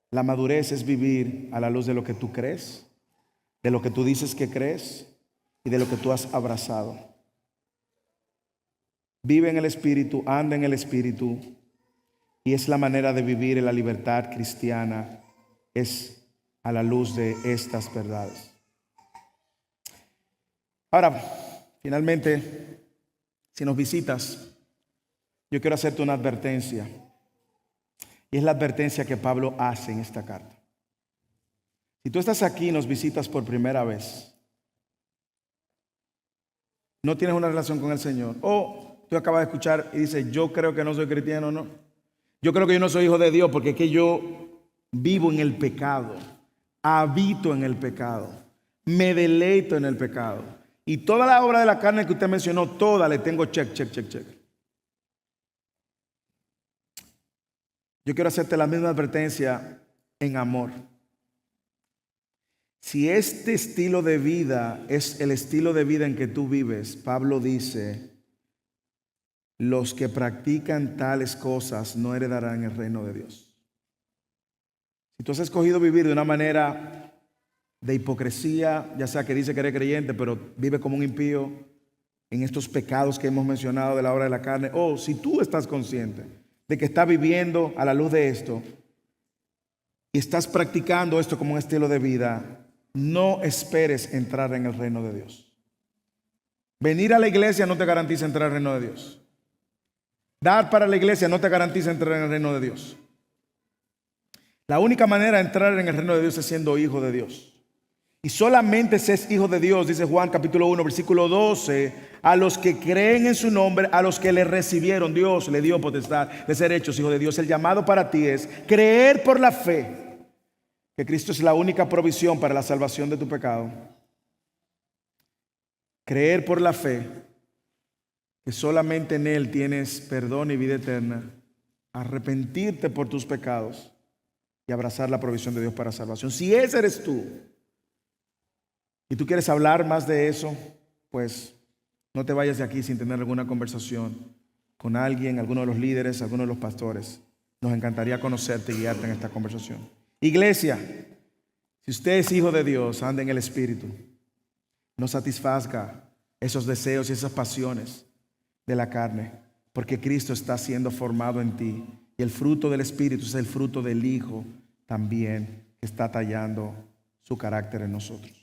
La madurez es vivir a la luz de lo que tú crees, de lo que tú dices que crees y de lo que tú has abrazado. Vive en el Espíritu, anda en el Espíritu, y es la manera de vivir en la libertad cristiana, es a la luz de estas verdades. Ahora, finalmente, si nos visitas, yo quiero hacerte una advertencia. Y es la advertencia que Pablo hace en esta carta. Si tú estás aquí y nos visitas por primera vez, no tienes una relación con el Señor, o tú acabas de escuchar y dices, yo creo que no soy cristiano, no. Yo creo que yo no soy hijo de Dios porque es que yo vivo en el pecado, habito en el pecado, me deleito en el pecado. Y toda la obra de la carne que usted mencionó, toda le tengo check. Yo quiero hacerte la misma advertencia en amor. Si este estilo de vida es el estilo de vida en que tú vives, Pablo dice, los que practican tales cosas no heredarán el reino de Dios. Si tú has escogido vivir de una manera de hipocresía, ya sea que dice que eres creyente, pero vive como un impío en estos pecados que hemos mencionado de la obra de la carne, o si tú estás consciente de que estás viviendo a la luz de esto y estás practicando esto como un estilo de vida, no esperes entrar en el reino de Dios. Venir a la iglesia no te garantiza entrar en el reino de Dios. Dar para la iglesia no te garantiza entrar en el reino de Dios. La única manera de entrar en el reino de Dios es siendo hijo de Dios. Y solamente se es hijo de Dios, dice Juan capítulo 1, versículo 12, a los que creen en su nombre, a los que le recibieron. Dios le dio potestad de ser hechos hijos de Dios. El llamado para ti es creer por la fe que Cristo es la única provisión para la salvación de tu pecado. Creer por la fe que solamente en Él tienes perdón y vida eterna. Arrepentirte por tus pecados y abrazar la provisión de Dios para salvación. Si ese eres tú y tú quieres hablar más de eso, pues no te vayas de aquí sin tener alguna conversación con alguien, alguno de los líderes, alguno de los pastores. Nos encantaría conocerte y guiarte en esta conversación. Iglesia, si usted es hijo de Dios, anda en el Espíritu. No satisfazga esos deseos y esas pasiones de la carne, porque Cristo está siendo formado en ti. Y el fruto del Espíritu es el fruto del Hijo también, que está tallando su carácter en nosotros.